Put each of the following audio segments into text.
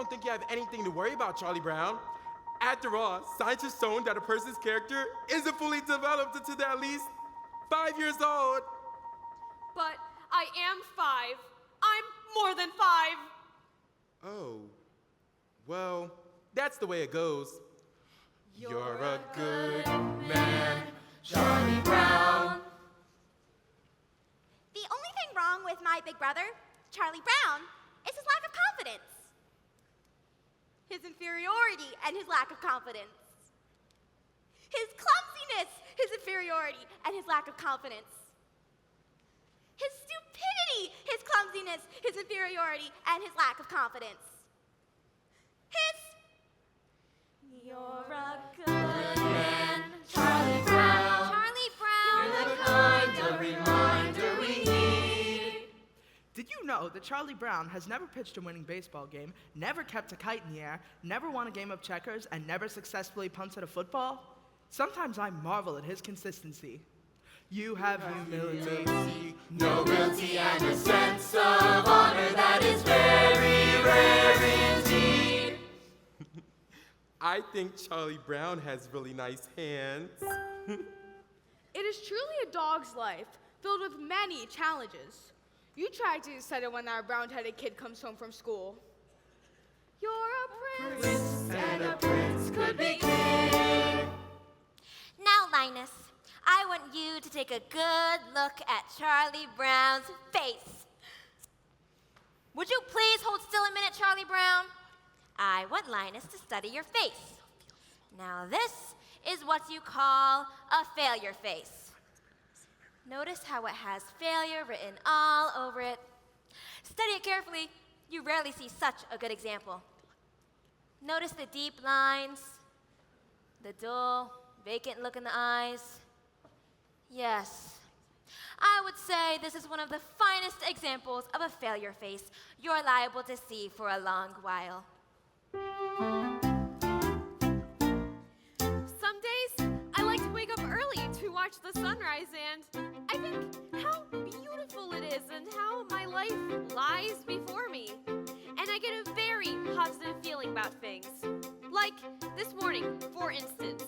don't think you have anything to worry about, Charlie Brown. After all, science has shown that a person's character isn't fully developed until they're at least 5 years old. But I am 5. I'm more than 5. Oh, well, that's the way it goes. You're a good man, Charlie Brown. The only thing wrong with my big brother, Charlie Brown, is his lack of confidence. His inferiority and his lack of confidence. His clumsiness, his inferiority, and his lack of confidence. His stupidity, his clumsiness, his inferiority, and his lack of confidence. You're a good man, Charlie Brown. Charlie Brown. You're the kind of reminder we need. Did you know that Charlie Brown has never pitched a winning baseball game, never kept a kite in the air, never won a game of checkers, and never successfully punted a football? Sometimes I marvel at his consistency. You have humility, Nobility and a sense of honor that is very rare indeed. I think Charlie Brown has really nice hands. It is truly a dog's life, filled with many challenges. You try to set it when our brown-headed kid comes home from school. You're a prince, And a prince could be king. Now, Linus, I want you to take a good look at Charlie Brown's face. Would you please hold still a minute, Charlie Brown? I want Linus to study your face. Now, this is what you call a failure face. Notice how it has failure written all over it. Study it carefully. You rarely see such a good example. Notice the deep lines, the dull, vacant look in the eyes. Yes, I would say this is one of the finest examples of a failure face you're liable to see for a long while. Some days, I like to wake up early to watch the sunrise, and I think how beautiful it is and how my life lies before me. And I get a very positive feeling about things. Like this morning, for instance.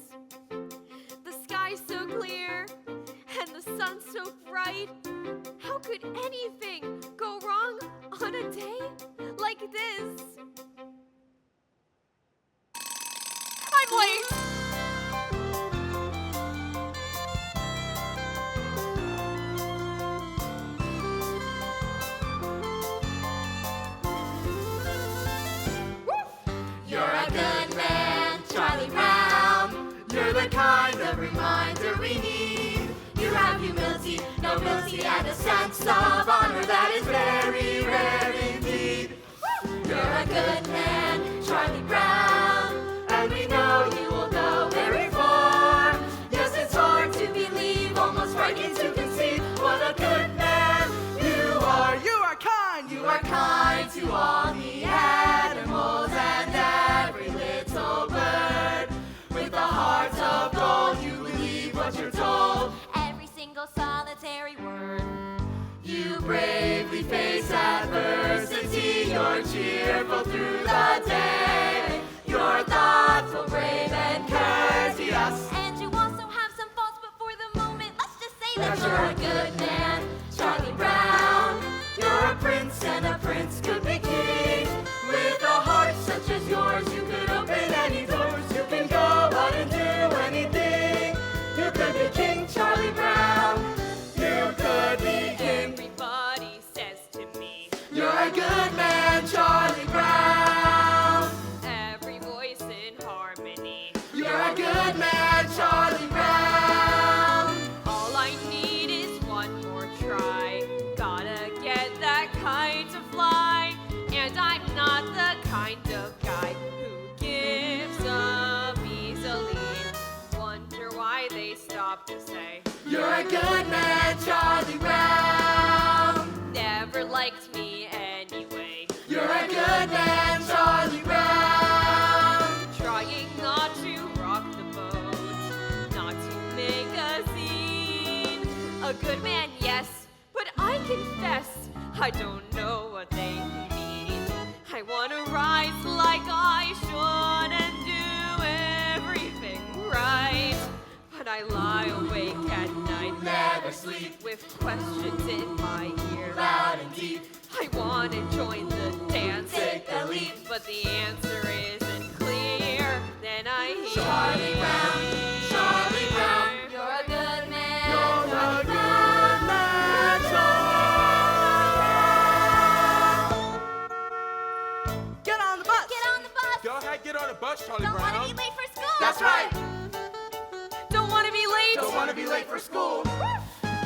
The sky's so clear, and the sun's so bright. How could anything go wrong on a day like this? I'm late! You're a good man, Charlie Brown. You're the kind of reminder we need. You have humility, nobility, and a sense of honor that is very rare indeed. You're a good man, Charlie Brown, and we know you will go very far. Yes, it's hard to believe, almost frightening to conceive what a good man you are. You are kind to all the animals and every little bird. With a heart of gold, you believe what you're told. Every single solitary word. You bravely face adversity. You're cheerful through the day. You're thoughtful, brave, and courteous. And you also have some faults, but for the moment, let's just say that You're a good man, Charlie Brown. You're a prince, and a prince could be king. With a heart such as yours, you could open any doors. You can go out and do anything. You could be King Charlie Brown. You could be king. Everybody says to me, You're a good man, Charlie Brown. every voice in harmony. You're a good man, Charlie Brown. All I need is one more try. Gotta get that kite to fly. And I'm not the kind of guy who gives up easily. Wonder why they stop to say, You're a good man, Charlie Brown. never liked me anyway. You're a good man, Charlie Brown. Trying not to rock the boat, not to make a scene. A good man, yes, but I confess I don't know what they mean. I wanna rise like I lie awake at night, Never sleep. with questions in my ear. Loud and deep. I wanna join the dance, Take the leap. but the answer isn't clear. Then I hear Charlie Brown, Charlie Brown. You're a good man. You're a good man, Get on the bus! Get on the bus. Go ahead, get on the bus, Charlie Don't want Brown. to be late for school. That's right. Don't wanna be late. Don't want to be late for school.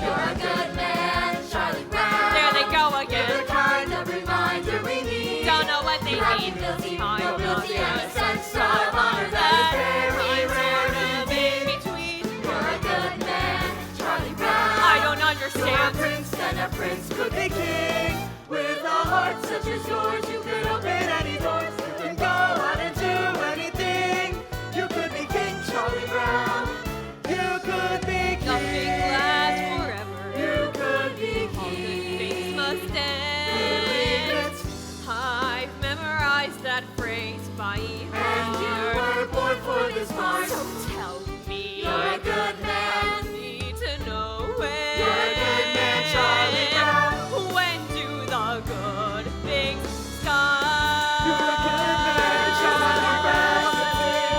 You're a good man, Charlie Brown. There they go You're again. the kind of reminder we need. Don't know what they You have mean. humility, I'm nobility, not and a gonna sense of honor that is very I'm rare sort to of be. in between. You're a good man, Charlie Brown. I don't You're a understand. prince, and a prince could be king. With a heart such as yours, you could open any doors. You can go out and do anything. You could be King Charlie Brown. You could be king. Nothing lasts forever. You could be All good king. things must Believe end. it. I've memorized that phrase by And you heart. were born for this part. So tell me, You're a good man. I need to know when. You're a good man, Charlie Brown. When do the good things start? You're a good man, Charlie Brown.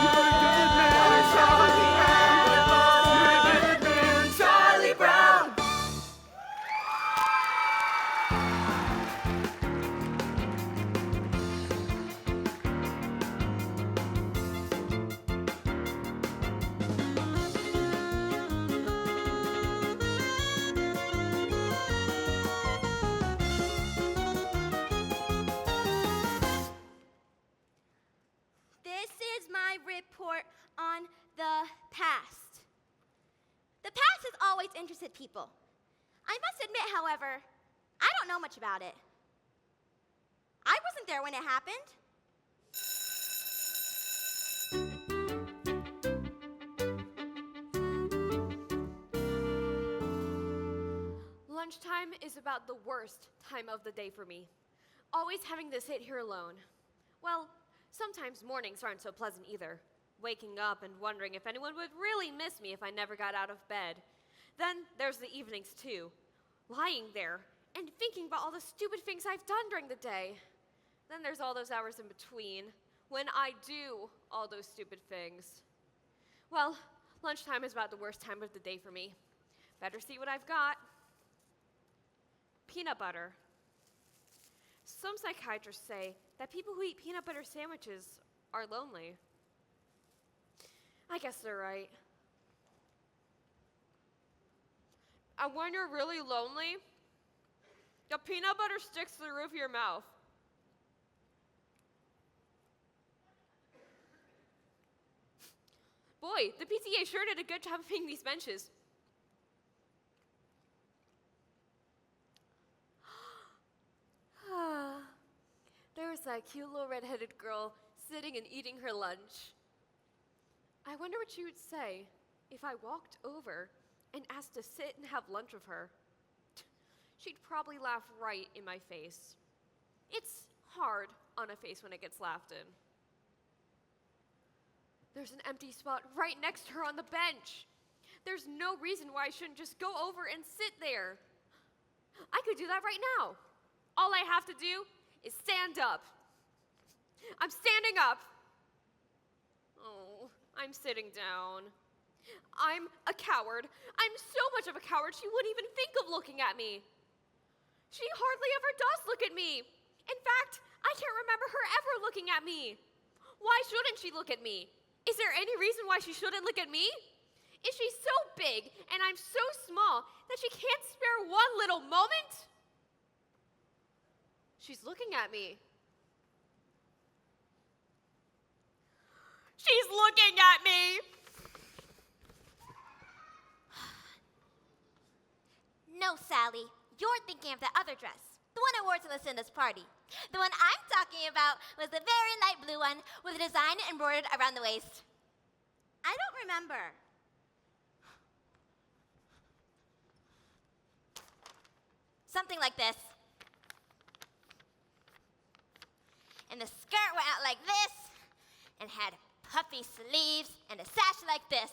You're a good man, Charlie Brown. You're a good man, Charlie Brown. This is my report on the past. The past has always interested people. I must admit, however, I don't know much about it. I wasn't there when it happened. Lunchtime is about the worst time of the day for me. Always having to sit here alone. Well, sometimes mornings aren't so pleasant either. Waking up and wondering if anyone would really miss me if I never got out of bed. Then there's the evenings too. Lying there and thinking about all the stupid things I've done during the day. Then there's all those hours in between when I do all those stupid things. Well, lunchtime is about the worst time of the day for me. Better see what I've got. Peanut butter. Some psychiatrists say that people who eat peanut butter sandwiches are lonely. I guess they're right. And when you're really lonely, the peanut butter sticks to the roof of your mouth. Boy, the PTA sure did a good job of making these benches. There's that cute little red-headed girl sitting and eating her lunch. I wonder what she would say if I walked over and asked to sit and have lunch with her. She'd probably laugh right in my face. It's hard on a face when it gets laughed in. There's an empty spot right next to her on the bench. There's no reason why I shouldn't just go over and sit there. I could do that right now. All I have to do is stand up. I'm standing up. Oh, I'm sitting down. I'm a coward. I'm so much of a coward she wouldn't even think of looking at me. She hardly ever does look at me. In fact, I can't remember her ever looking at me. Why shouldn't she look at me? Is there any reason why she shouldn't look at me? Is she so big and I'm so small that she can't spare one little moment? She's looking at me. She's looking at me. No, Sally, you're thinking of the other dress. The one I wore to Lucinda's party. The one I'm talking about was the very light blue one with a design embroidered around the waist. I don't remember. Something like this. And the skirt went out like this and had puffy sleeves and a sash like this.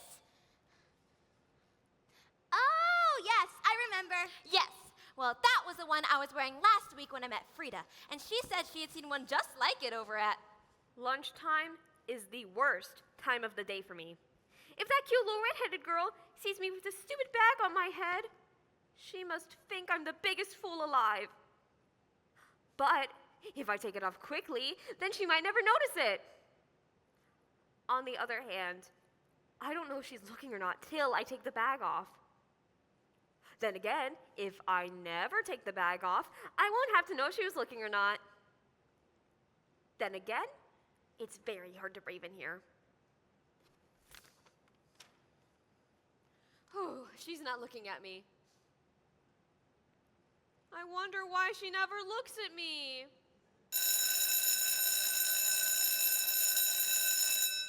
Yes. Well, that was the one I was wearing last week when I met Frida, and she said she had seen one just like it over at... Lunchtime is the worst time of the day for me. If that cute little red-headed girl sees me with this stupid bag on my head, she must think I'm the biggest fool alive. But if I take it off quickly, then she might never notice it. On the other hand, I don't know if she's looking or not till I take the bag off. Then again, if I never take the bag off, I won't have to know if she was looking or not. Then again, it's very hard to breathe in here. Whew, she's not looking at me. I wonder why she never looks at me.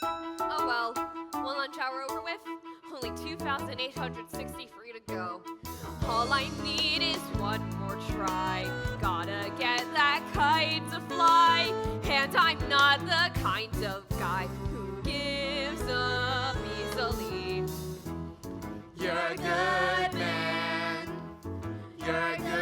Oh well, one lunch hour over with, only 2,863 to go. All I need is one more try. Gotta get that kite to fly. And I'm not the kind of guy who gives up easily. You're a good man. You're a good man.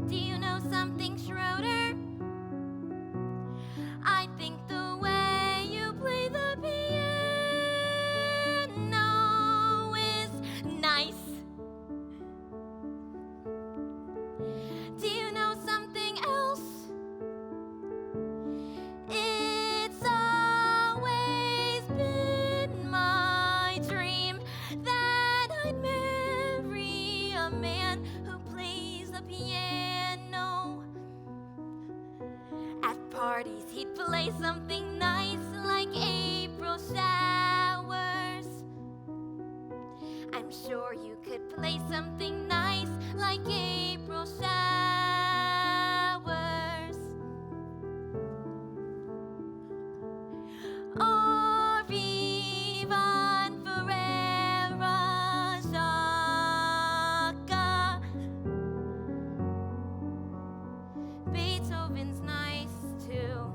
Do you know something, Schroeder? I think the way you play the piano is nice. Do you know something else? It's always been my dream that I'd marry a man who plays the piano. At parties, he'd play something nice like April showers. I'm sure you could play something nice like April showers. Or even Ferrera Jacques. Beethoven's nice too.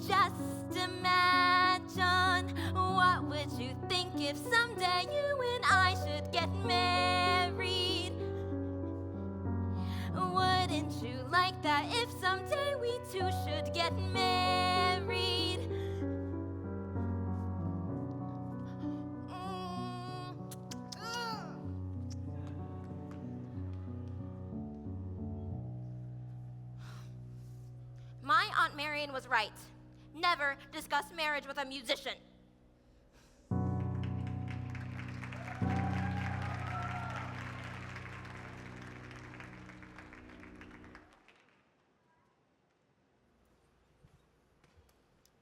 Just imagine, what would you think if someday you and I should get married? Wouldn't you like that if someday we two should get married? My Aunt Marion was right. Never discuss marriage with a musician.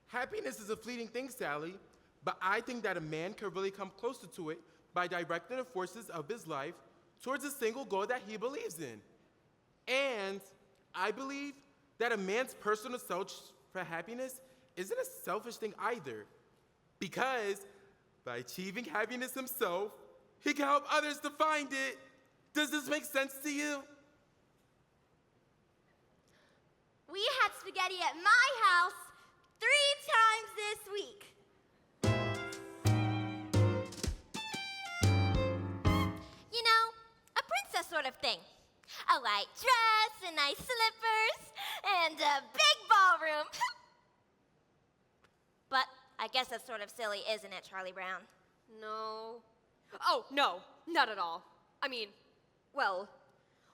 Happiness is a fleeting thing, Sally, but I think that a man can really come closer to it by directing the forces of his life towards a single goal that he believes in. And I believe that a man's personal search for happiness isn't a selfish thing either, because by achieving happiness himself, he can help others to find it. Does this make sense to you? We had spaghetti at my house 3 times this week. You know, a princess sort of thing. A white dress and nice slippers and a big ballroom. But I guess that's sort of silly, isn't it, Charlie Brown? No. Oh, no, not at all. I mean, well,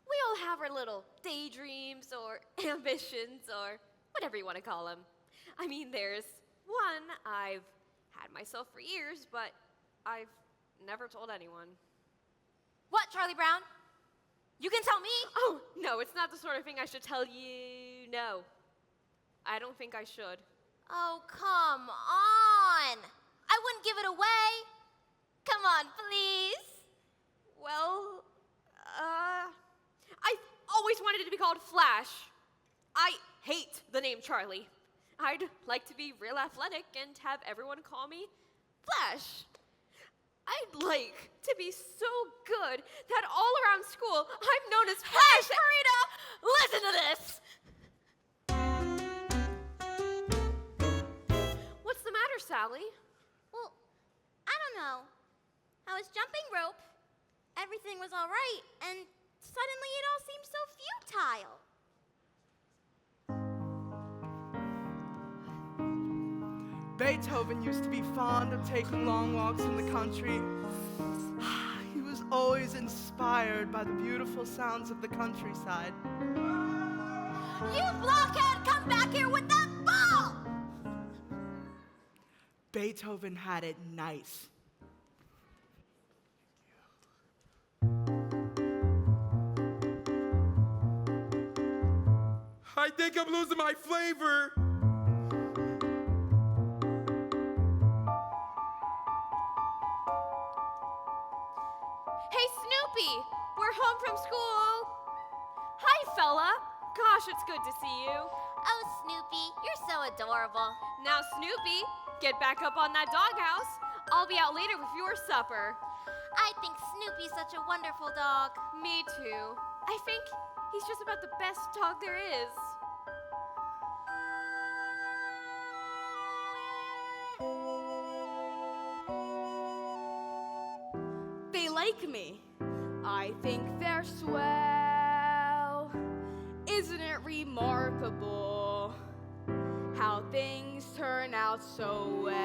we all have our little daydreams or ambitions or whatever you want to call them. I mean, there's one I've had myself for years, but I've never told anyone. What, Charlie Brown? You can tell me. Oh, no, it's not the sort of thing I should tell you. No, I don't think I should. Oh, come on. I wouldn't give it away. Come on, please. Well, always wanted to be called Flash. I hate the name Charlie. I'd like to be real athletic and have everyone call me Flash. I'd like to be so good that all around school I'm known as Flash. Hey, Marita, listen to this. What's the matter, Sally? Well, I don't know. I was jumping rope, everything was all right, and suddenly it all seemed so futile. Beethoven used to be fond of taking long walks in the country. He was always inspired by the beautiful sounds of the countryside. You blockhead, come back here with that ball! Beethoven had it nice. I think I'm losing my flavor. Hey, Snoopy, we're home from school. Hi, fella. Gosh, it's good to see you. Oh, Snoopy, you're so adorable. Now, Snoopy, get back up on that doghouse. I'll be out later with your supper. I think Snoopy's such a wonderful dog. Me too. I think he's just about the best dog there is. They like me. I think they're swell. Isn't it remarkable how things turn out so well?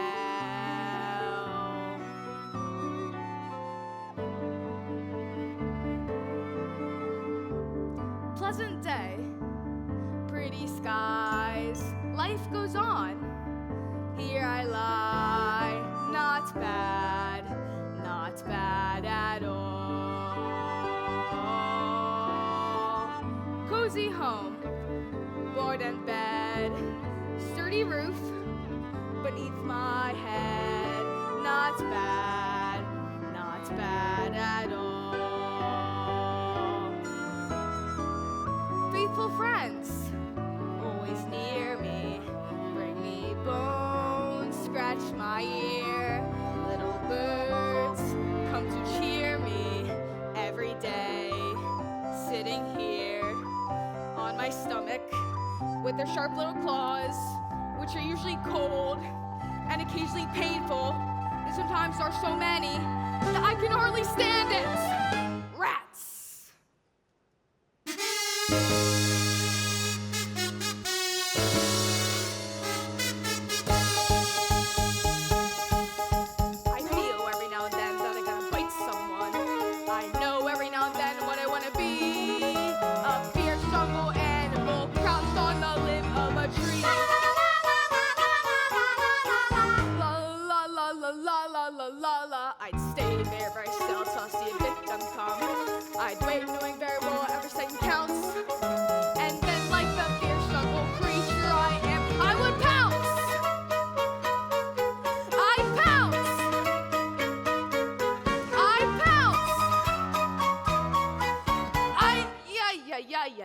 Pleasant day, pretty skies, life goes on. Here I lie, not bad at all. Cozy home, board and bed, sturdy roof beneath my head. Not bad at all. Faithful friends, always near me, bring me bones, scratch my ear. Little birds come to cheer me every day, sitting here on my stomach with their sharp little claws, which are usually cold and occasionally painful, and sometimes there are so many that I can hardly stand it. Rats. I feel every now and then that I'm gonna bite someone. I know every now and then what I wanna be. A fierce jungle animal crouched on the limb of a tree. La la la la la la la la la. I'd stay very, very still till I see a victim come. I'd wait, knowing very well every second counts. And then, like the fierce jungle creature I am, I would pounce. I'd pounce. I'd pounce.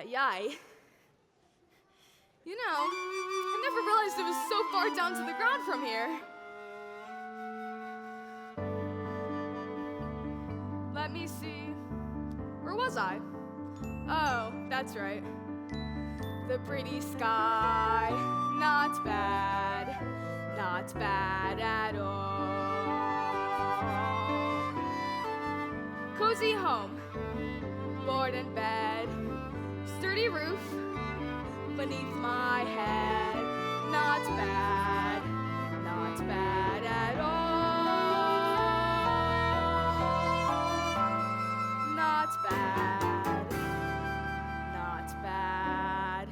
Yay. You know, I never realized it was so far down to the ground from here. Let me see. Where was I? Oh, that's right. The pretty sky, not bad at all. Cozy home, board and bed, sturdy roof beneath my head. Not bad at all. Not bad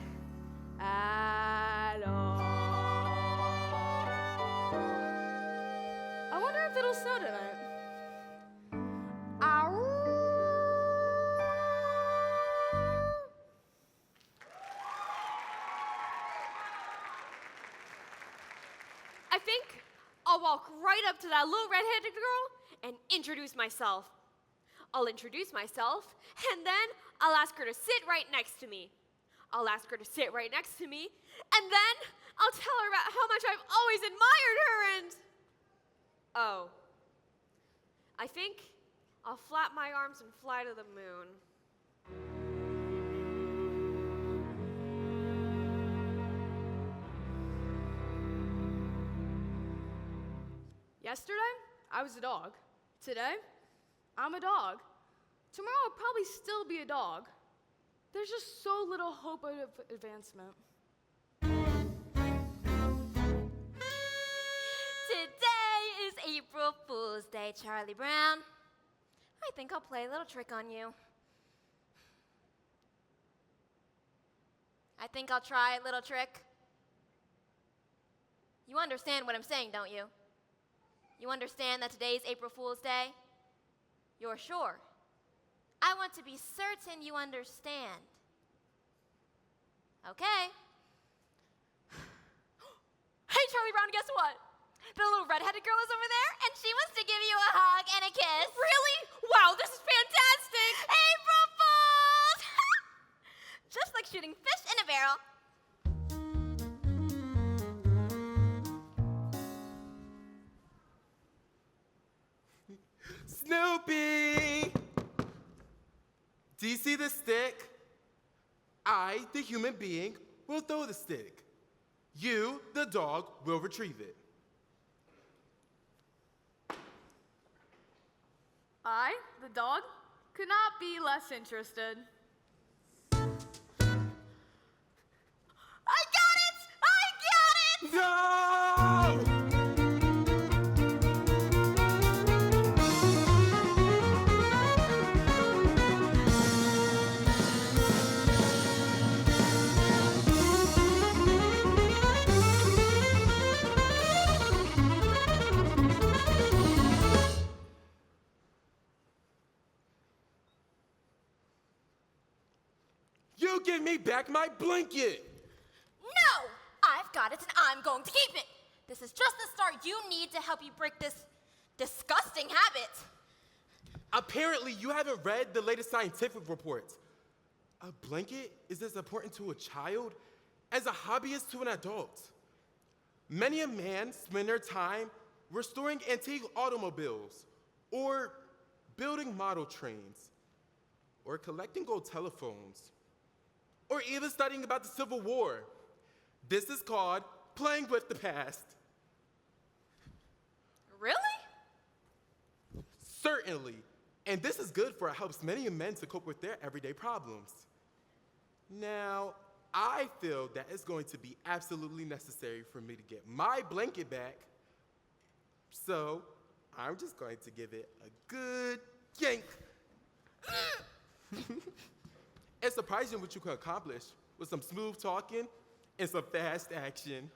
at all. I wonder if it'll snow tonight. Ow. I think I'll walk right up to that little red-headed girl and introduce myself. I'll introduce myself, and then I'll ask her to sit right next to me. I'll ask her to sit right next to me, and then I'll tell her about how much I've always admired her and... Oh. I think I'll flap my arms and fly to the moon. Yesterday, I was a dog. Today, I'm a dog. Tomorrow, I'll probably still be a dog. There's just so little hope of advancement. Today is April Fool's Day, Charlie Brown. I think I'll play a little trick on you. I think I'll try a little trick. You understand what I'm saying, don't you? You understand that today's April Fool's Day? You're sure? I want to be certain you understand. Okay. Hey, Charlie Brown, guess what? The little redheaded girl is over there, and she wants to give you a hug and a kiss. Really? Wow, this is fantastic! April Fools! Just like shooting fish in a barrel. Snoopy! Do you see the stick? I, the human being, will throw the stick. You, the dog, will retrieve it. I, the dog, could not be less interested. I got it! I got it! No! You give me back my blanket! No! I've got it and I'm going to keep it. This is just the start you need to help you break this disgusting habit. Apparently, you haven't read the latest scientific reports. A blanket is as important to a child as a hobbyist to an adult. Many a man spend their time restoring antique automobiles, or building model trains, or collecting old telephones, or even studying about the Civil War. This is called playing with the past. Really? Certainly. And this is good for it helps many men to cope with their everyday problems. Now, I feel that it's going to be absolutely necessary for me to get my blanket back. So, I'm just going to give it a good yank. It's surprising what you can accomplish with some smooth talking and some fast action.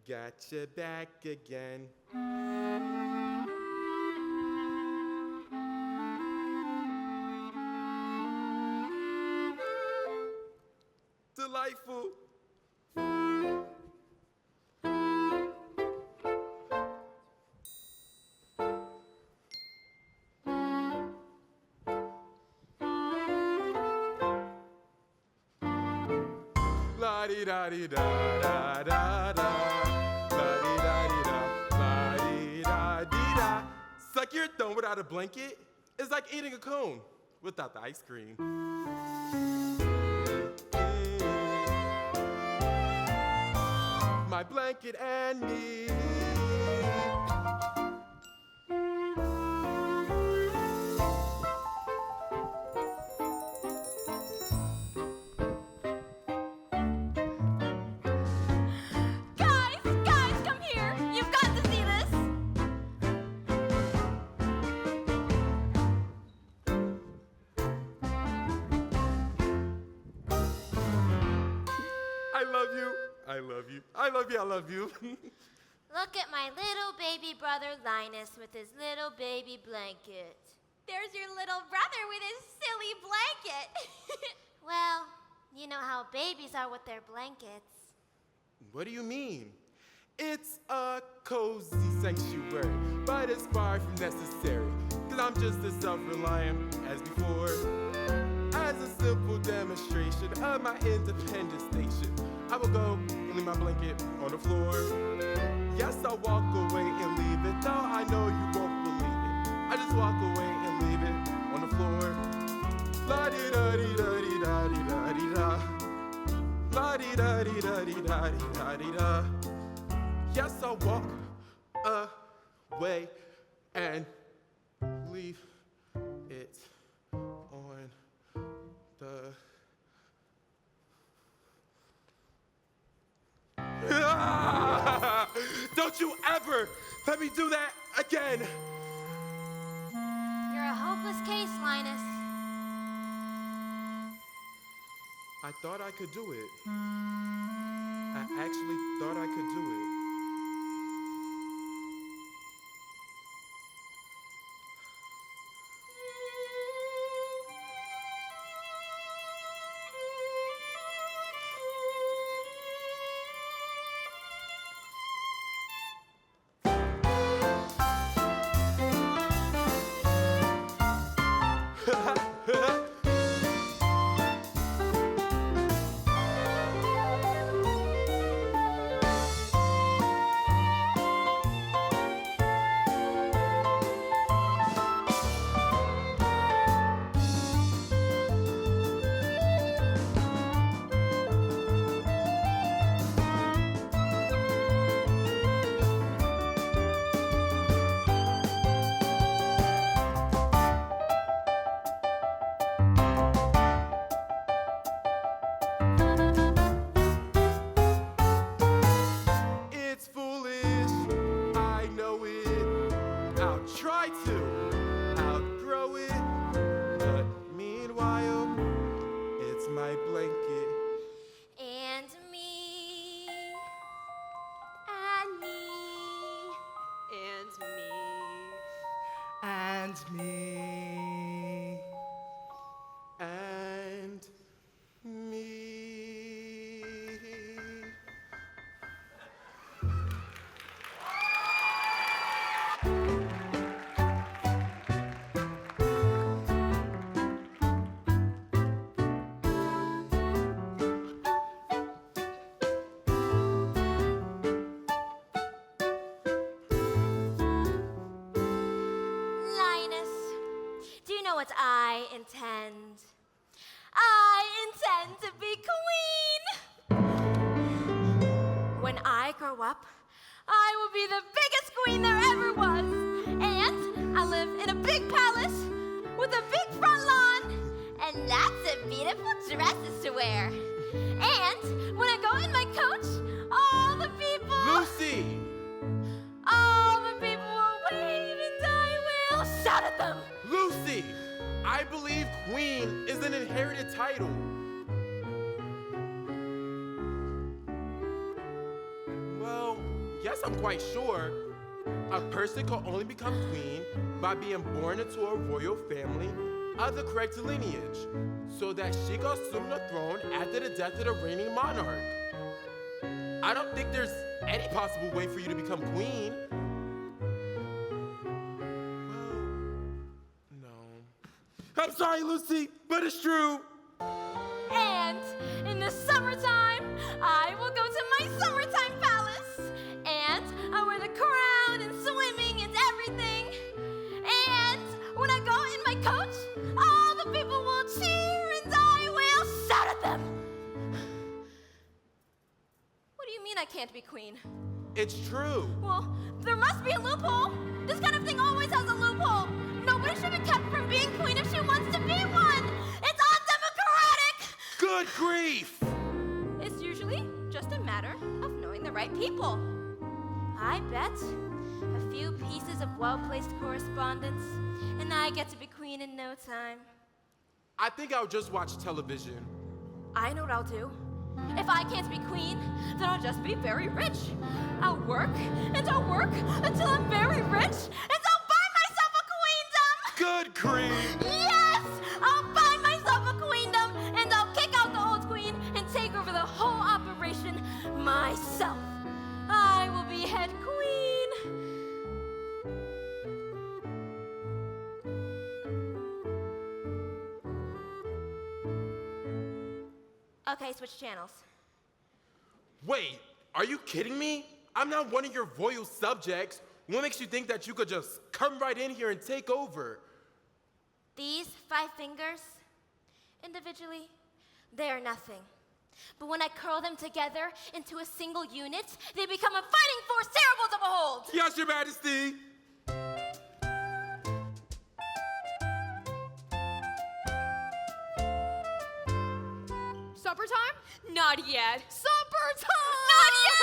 Gotcha back again. Delightful. La-di-da-di-da-da-da-da. La-di-da-di-da, la-di-da-di-da. Suck your thumb without a blanket is like eating a cone without the ice cream. My blanket and me. Guys, come here. You've got to see this. I love you. I love you. I love you. I love you. Look at my little baby brother Linus with his little baby blanket. There's your little brother with his silly blanket. Well, you know how babies are with their blankets. What do you mean? It's a cozy sanctuary, but it's far from necessary, cause I'm just as self-reliant as before. As a simple demonstration of my independent station, I will go and leave my blanket on the floor. Yes, I'll walk away and leave it, though I know you won't believe it. I just walk away and leave it on the floor. La-di-da-di-da-di-da-di-da-di-da. La-di-da-di-da-di-da-di-da-di-da. Yes, I'll walk away and leave it on the... Don't you ever let me do that again! You're a hopeless case, Linus. I thought I could do it. I actually thought I could do it. And me. And me. Do you know what I intend? I intend to be queen! When I grow up, I will be the biggest queen there ever was. And I live in a big palace with a big front lawn and lots of beautiful dresses to wear. And when I go in my coach, all the people... Lucy! All the people will wave and I will shout at them. Lucy! I believe queen is an inherited title. Well, yes, I'm quite sure. A person can only become queen by being born into a royal family of the correct lineage, so that she can assume the throne after the death of the reigning monarch. I don't think there's any possible way for you to become queen. I'm sorry, Lucy, but it's true. And in the summertime, I will go to my summertime palace. And I wear the crown and swimming and everything. And when I go in my coach, all the people will cheer and I will shout at them. What do you mean I can't be queen? It's true. Well, there must be a loophole. This kind of thing always has a loophole. Nobody should be kept from being queen if she wants to be one. It's undemocratic. Good grief. It's usually just a matter of knowing the right people. I bet a few pieces of well-placed correspondence, and I get to be queen in no time. I think I'll just watch television. I know what I'll do. If I can't be queen, then I'll just be very rich. I'll work, and I'll work until I'm very rich, and I'll buy myself a queendom! Good grief! Yes! I'll buy myself a queendom, and I'll kick out the old queen and take over the whole operation myself. I will Okay, switch channels. Wait, are you kidding me? I'm not one of your royal subjects. What makes you think that you could just come right in here and take over? These 5 fingers, individually, they are nothing. But when I curl them together into a single unit, they become a fighting force terrible to behold! Yes, Your Majesty! Supper time? Not yet. Supper time! Not yet!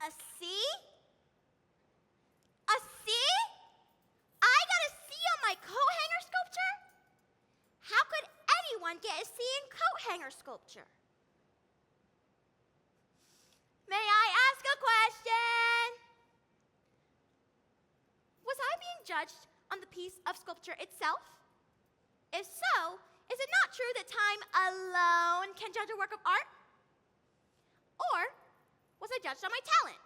A C? A C? I got a C on my coat hanger sculpture? How could anyone get a C in coat hanger sculpture? May I ask a question? Was I being judged on the piece of sculpture itself? If so, is it not true that time alone can judge a work of art? Or was I judged on my talent?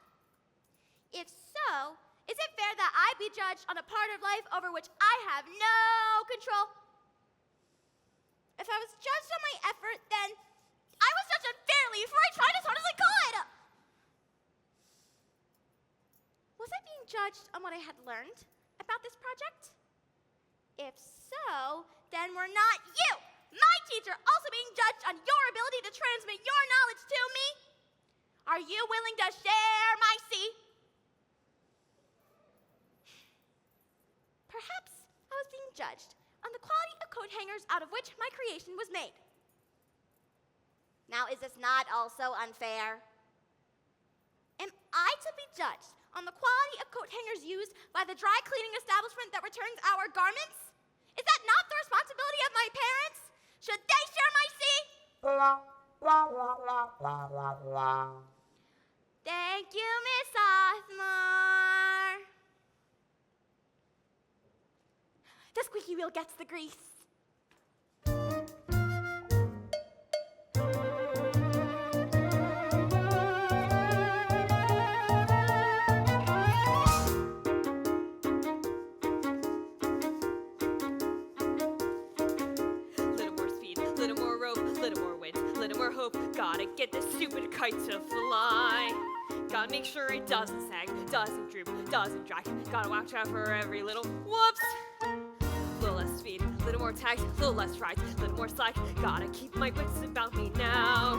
If so, is it fair that I be judged on a part of life over which I have no control? If I was judged on my effort, then I was judged unfairly, for I tried as hard as I could. Was I being judged on what I had learned about this project? If so, then were not you, my teacher, also being judged on your ability to transmit your knowledge to me? Are you willing to share my C? Perhaps I was being judged on the quality of coat hangers out of which my creation was made. Now, is this not also unfair? Am I to be judged on the quality of coat hangers used by the dry cleaning establishment that returns our garments? Is that not the responsibility of my parents? Should they share my C? Thank you, Miss Othmar. The squeaky wheel gets the grease. Little more speed, little more rope, little more wind, little more hope. Gotta get this stupid kite to fly. Gotta make sure it doesn't sag, doesn't droop, doesn't drag. Gotta watch out for every little whoops. Little less speed, little more tags, little less rides, little more slack. Gotta keep my wits about me now.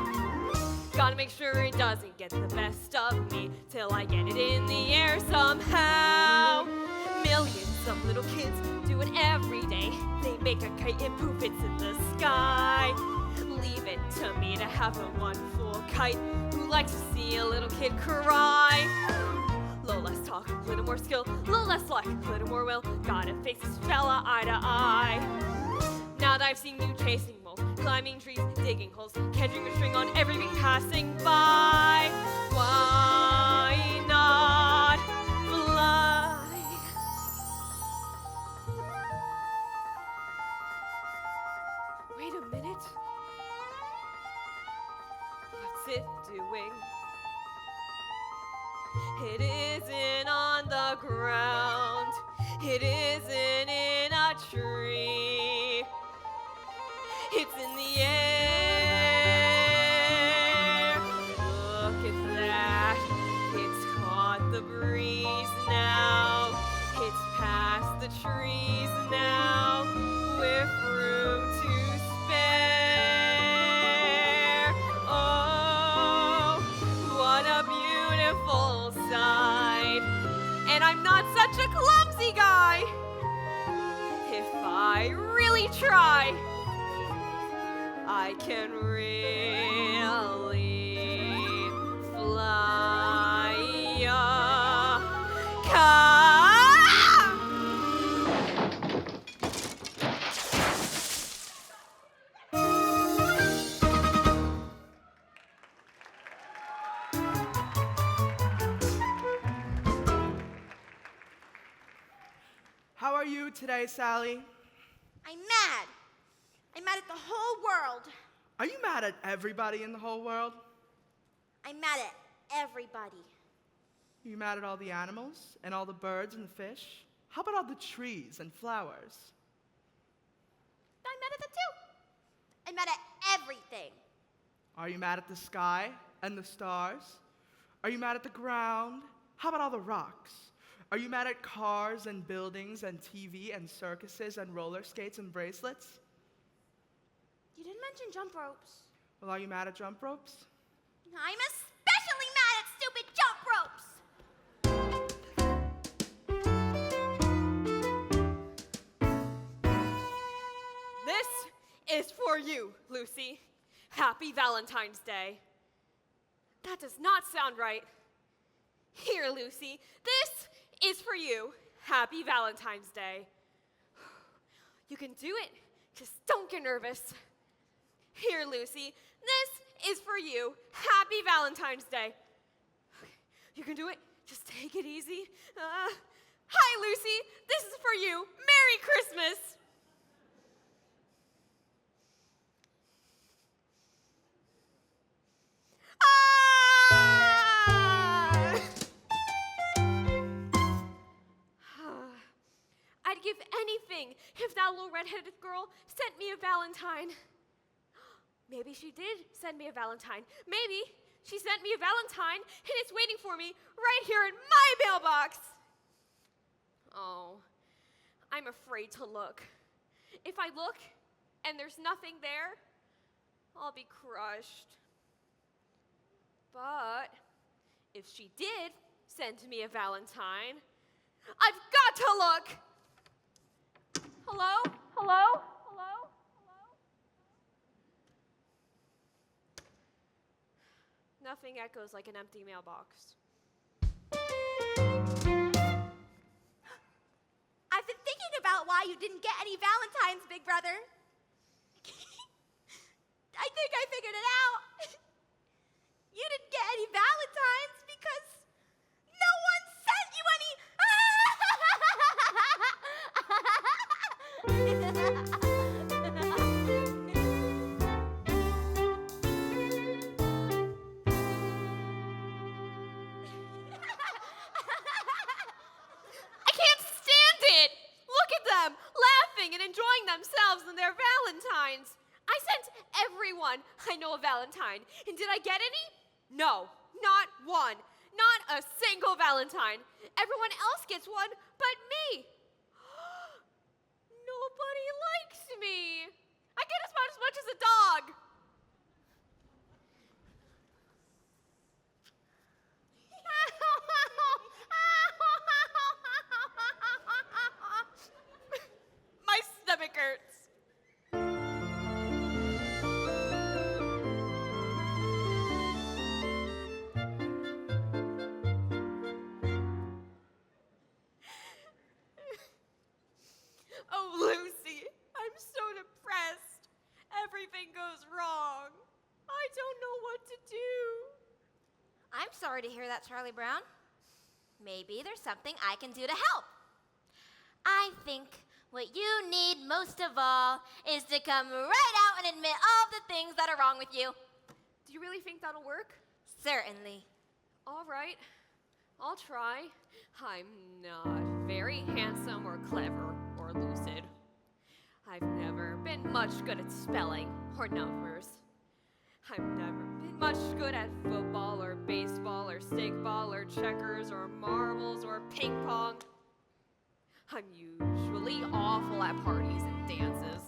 Gotta make sure it doesn't get the best of me till I get it in the air somehow. Millions of little kids do it every day. They make a kite and poof, it's in the sky. Leave it to me to have a one full kite. Who likes to see a little kid cry? Little less talk, little more skill, little less luck, little more will. Gotta face this fella eye to eye. Now that I've seen you chasing moles, climbing trees, digging holes, catching a string on everything passing by, why not fly? Wait a minute. What's it doing? It isn't on the ground. It isn't in a tree. It's in the air. Look at that. It's caught the breeze now. It's past the trees now with room to spare. Oh, what a beautiful sight. And I'm not such a clumsy guy. If I really try, I can really fly a kite. How are you today, Sally? I'm mad. I'm mad at the whole world. Are you mad at everybody in the whole world? I'm mad at everybody. Are you mad at all the animals and all the birds and the fish? How about all the trees and flowers? I'm mad at them too. I'm mad at everything. Are you mad at the sky and the stars? Are you mad at the ground? How about all the rocks? Are you mad at cars and buildings and TV and circuses and roller skates and bracelets? You didn't mention jump ropes. Well, are you mad at jump ropes? I'm especially mad at stupid jump ropes. This is for you, Lucy. Happy Valentine's Day. That does not sound right. Here, Lucy, this is for you. Happy Valentine's Day. You can do it. Just don't get nervous. Here, Lucy, this is for you. Happy Valentine's Day. You can do it. Just take it easy. Hi, Lucy. This is for you. Merry Christmas. I'd give anything if that little red-headed girl sent me a Valentine. Maybe she did send me a Valentine. Maybe she sent me a Valentine and it's waiting for me right here in my mailbox. Oh, I'm afraid to look. If I look and there's nothing there, I'll be crushed. But if she did send me a Valentine, I've got to look. Hello? Hello? Hello? Hello? Nothing echoes like an empty mailbox. I've been thinking about why you didn't get any Valentines, big brother. I think I figured it out. You didn't get any Valentines because no one sent you any. I can't stand it! Look at them, laughing and enjoying themselves and their Valentines. I sent everyone I know a Valentine. And did I get any? No, not one. Not a single Valentine. Everyone else gets one but me. Nobody likes me. I get about as much as a dog. My stomach hurts. Oh, Lucy, I'm so depressed. Everything goes wrong. I don't know what to do. I'm sorry to hear that, Charlie Brown. Maybe there's something I can do to help. I think what you need most of all is to come right out and admit all the things that are wrong with you. Do you really think that'll work? Certainly. All right, I'll try. I'm not very handsome or clever or lucid. I've never been much good at spelling or numbers. I've never been much good at football or baseball or stickball or checkers or marbles or ping pong. I'm usually awful at parties and dances.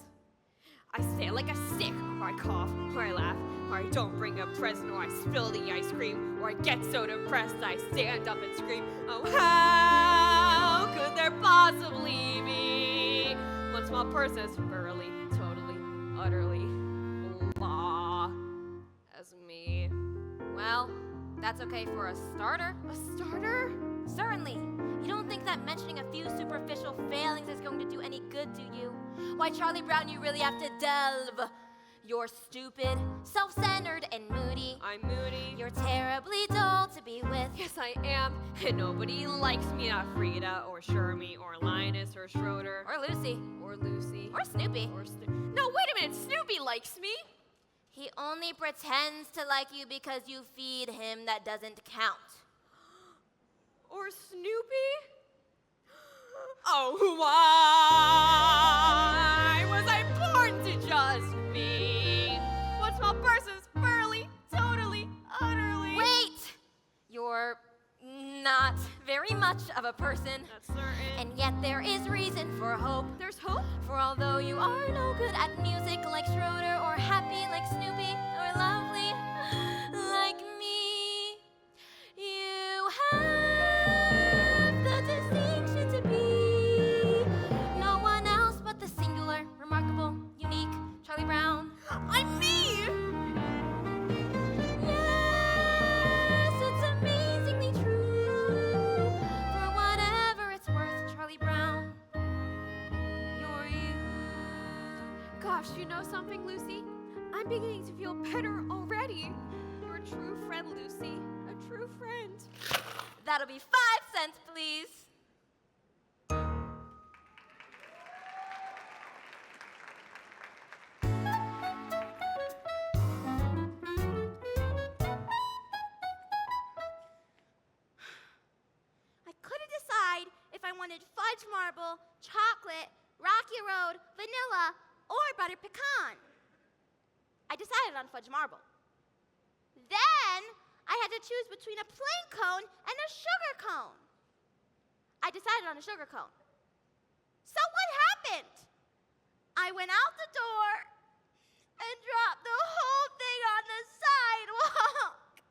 I stand like a stick, or I cough, or I laugh, or I don't bring a present, or I spill the ice cream, or I get so depressed I stand up and scream, oh, how could there possibly be one small person as thoroughly, totally, utterly blah as me? Well, that's okay for a starter. A starter? Certainly. You don't think that mentioning a few superficial failings is going to do any good, do you? Why, Charlie Brown, you really have to delve. You're stupid, self-centered, and moody. I'm moody. You're terribly dull to be with. Yes, I am. And nobody likes me, not Frida, or Shermie, or Linus, or Schroeder. Or Lucy. Or Lucy. Or Snoopy. Or No, wait a minute. Snoopy likes me. He only pretends to like you because you feed him. That doesn't count. Or Snoopy? Oh, why was I born to just be one small person's burly, totally, utterly? Wait! You're not very much of a person. That's certain. And yet there is reason for hope. There's hope? For although you are no good at music like Schroeder, or happy like Snoopy, or lovely like me, you have the distinction to be no one else but the singular, remarkable, unique Charlie Brown. I'm me! Yes, it's amazingly true. For whatever it's worth, Charlie Brown, you're you. Gosh, you know something, Lucy? I'm beginning to feel better already. You're a true friend, Lucy. A true friend. That'll be 5 cents, please. I couldn't decide if I wanted fudge marble, chocolate, rocky road, vanilla, or butter pecan. I decided on fudge marble. Then I had to choose between a plain cone and a sugar cone. I decided on a sugar cone. So what happened? I went out the door and dropped the whole thing on the sidewalk.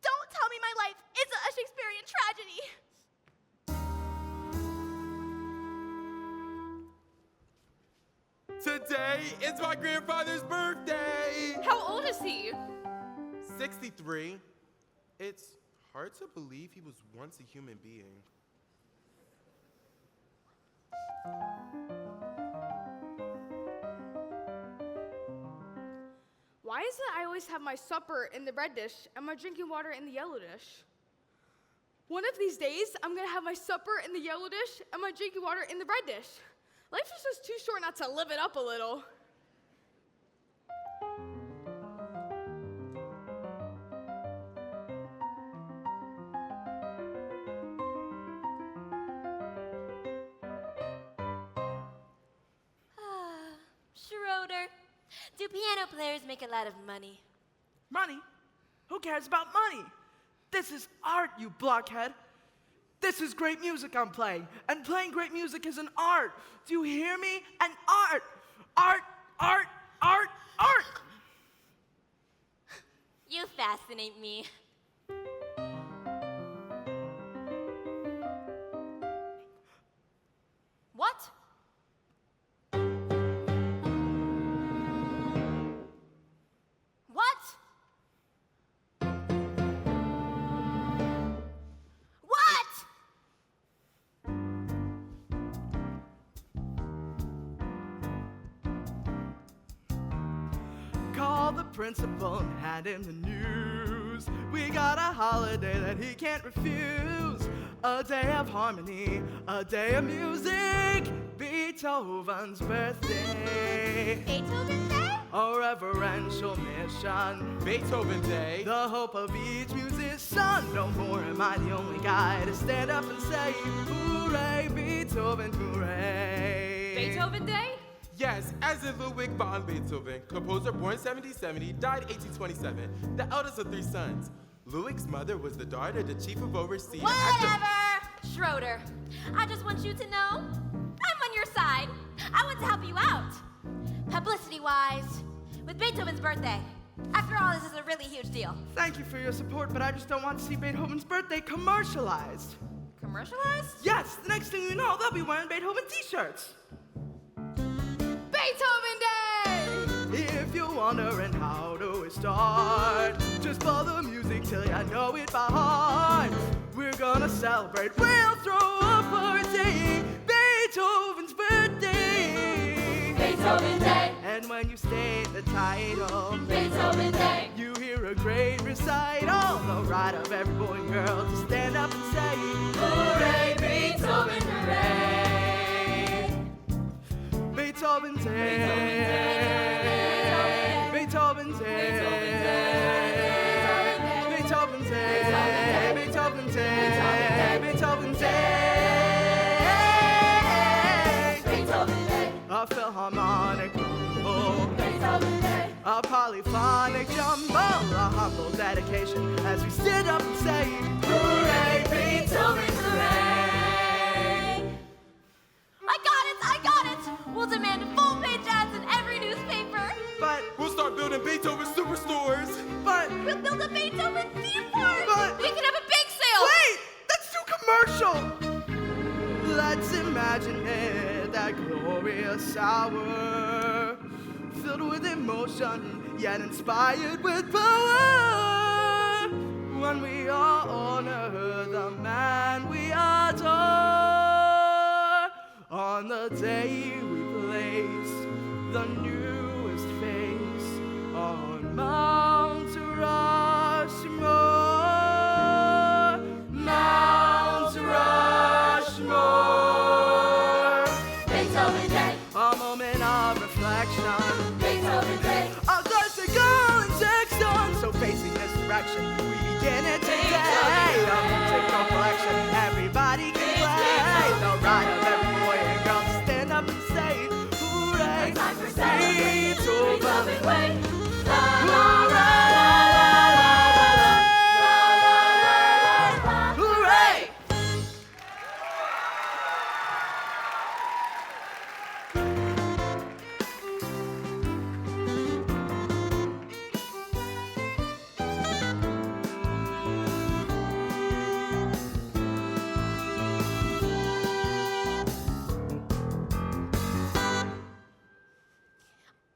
Don't tell me my life isn't a Shakespearean tragedy. Today is my grandfather's birthday! How old is he? 63. It's hard to believe he was once a human being. Why is it I always have my supper in the red dish and my drinking water in the yellow dish? One of these days, I'm gonna have my supper in the yellow dish and my drinking water in the red dish. Life is just too short not to live it up a little. Schroeder, do piano players make a lot of money? Money? Who cares about money? This is art, you blockhead. This is great music I'm playing, and playing great music is an art. Do you hear me? An art! Art, art, art, art! You fascinate me. What? What? What? Call the principal and hand him the news. We got a holiday that he can't refuse. A day of harmony, a day of music. Beethoven's birthday. Beethoven Day? A reverential mission. Beethoven Day. The hope of each musician. No more am I the only guy to stand up and say, hooray, Beethoven, hooray. Beethoven Day? Yes, as in Ludwig van Beethoven, composer born 1770, died 1827, the eldest of 3 sons. Ludwig's mother was the daughter of the chief of overseas. Whatever! Schroeder, I just want you to know I'm on your side. I want to help you out. Publicity-wise, with Beethoven's birthday. After all, this is a really huge deal. Thank you for your support, but I just don't want to see Beethoven's birthday commercialized. Commercialized? Yes, the next thing you know, they'll be wearing Beethoven t-shirts. Beethoven Day! If you're wondering how do we start, just follow the music till you know it by heart. We're gonna celebrate, we'll throw a party, Beethoven's birthday. Beethoven Day, And when you state the title, Beethoven Day, you hear a great recital. The right of every boy and girl to stand up and say, hooray, Beethoven, hooray. Beethoven polyphonic jumble, a humble dedication as we stand up and say, hooray, Beethoven, hooray! I got it! We'll demand full-page ads in every newspaper. But, We'll start building Beethoven superstores. but, We'll build a Beethoven theme park. but, We can have a big sale. wait! That's too commercial! Let's imagine it, that glorious hour, filled with emotion, yet inspired with power, when we all honor the man we adore. On the day we place the newest face on Mount Rushmore. Mount Rushmore. Beethoven Day, A moment of reflection. Beethoven Day, Our thoughts are going on. So facing this direction, we begin it today. A musical collection, everybody can play. The right of every boy and girl to stand up and say, hooray! time for celebrating Beethoven. Beethoven Way. Hooray!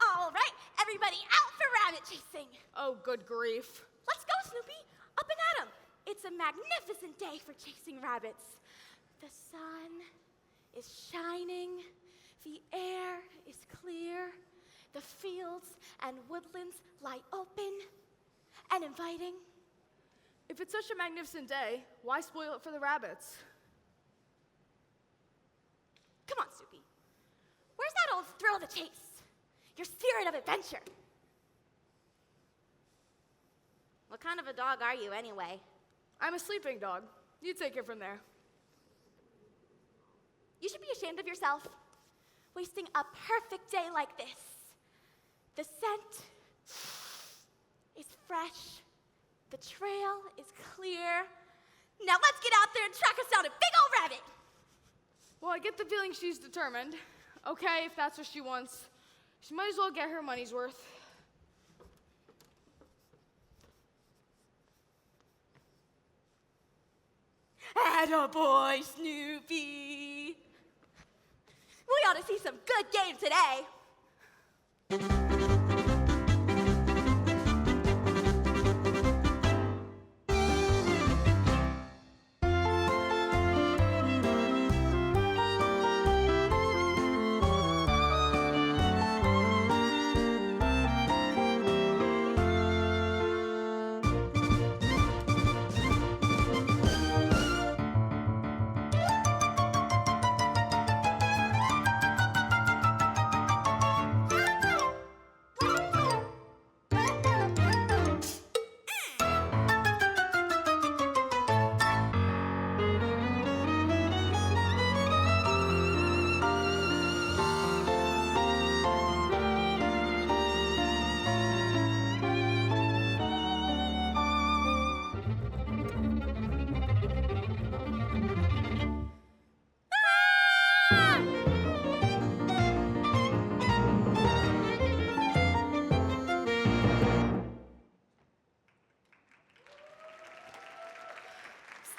All right, everybody out for rabbit chasing. Oh, good grief. Let's go, Snoopy. Up and at 'em. It's a magnificent day for chasing rabbits. The sun is shining. The air is clear. The fields and woodlands lie open and inviting. If it's such a magnificent day, why spoil it for the rabbits? Come on, Snoopy. Where's that old thrill of the chase? Your spirit of adventure. What kind of a dog are you, anyway? I'm a sleeping dog. You take it from there. You should be ashamed of yourself, wasting a perfect day like this. The scent is fresh. The trail is clear. Now let's get out there and track us down a big old rabbit. Well, I get the feeling she's determined. Okay, if that's what she wants, she might as well get her money's worth. Attaboy, Snoopy. We ought to see some good game today.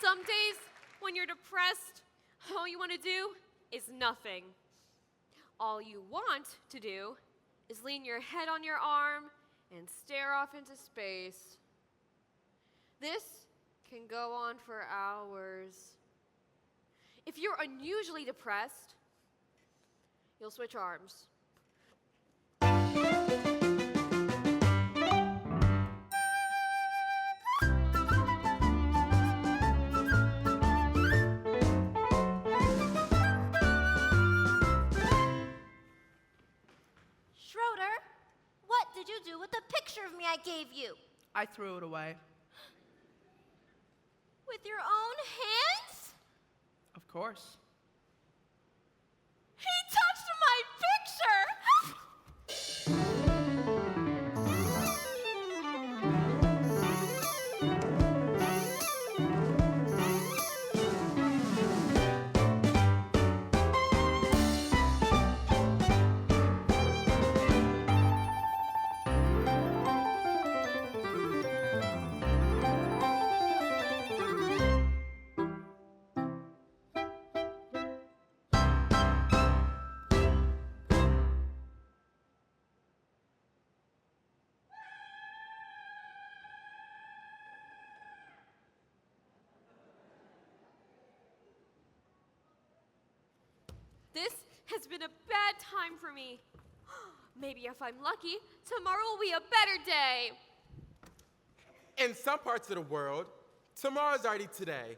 Some days, when you're depressed, all you want to do is nothing. All you want to do is lean your head on your arm and stare off into space. This can go on for hours. If you're unusually depressed, you'll switch arms. Schroeder, what did you do with the picture of me I gave you? I threw it away. With your own hands? Of course. He touched my picture! This has been a bad time for me. Maybe if I'm lucky, tomorrow will be a better day. In some parts of the world, tomorrow's already today,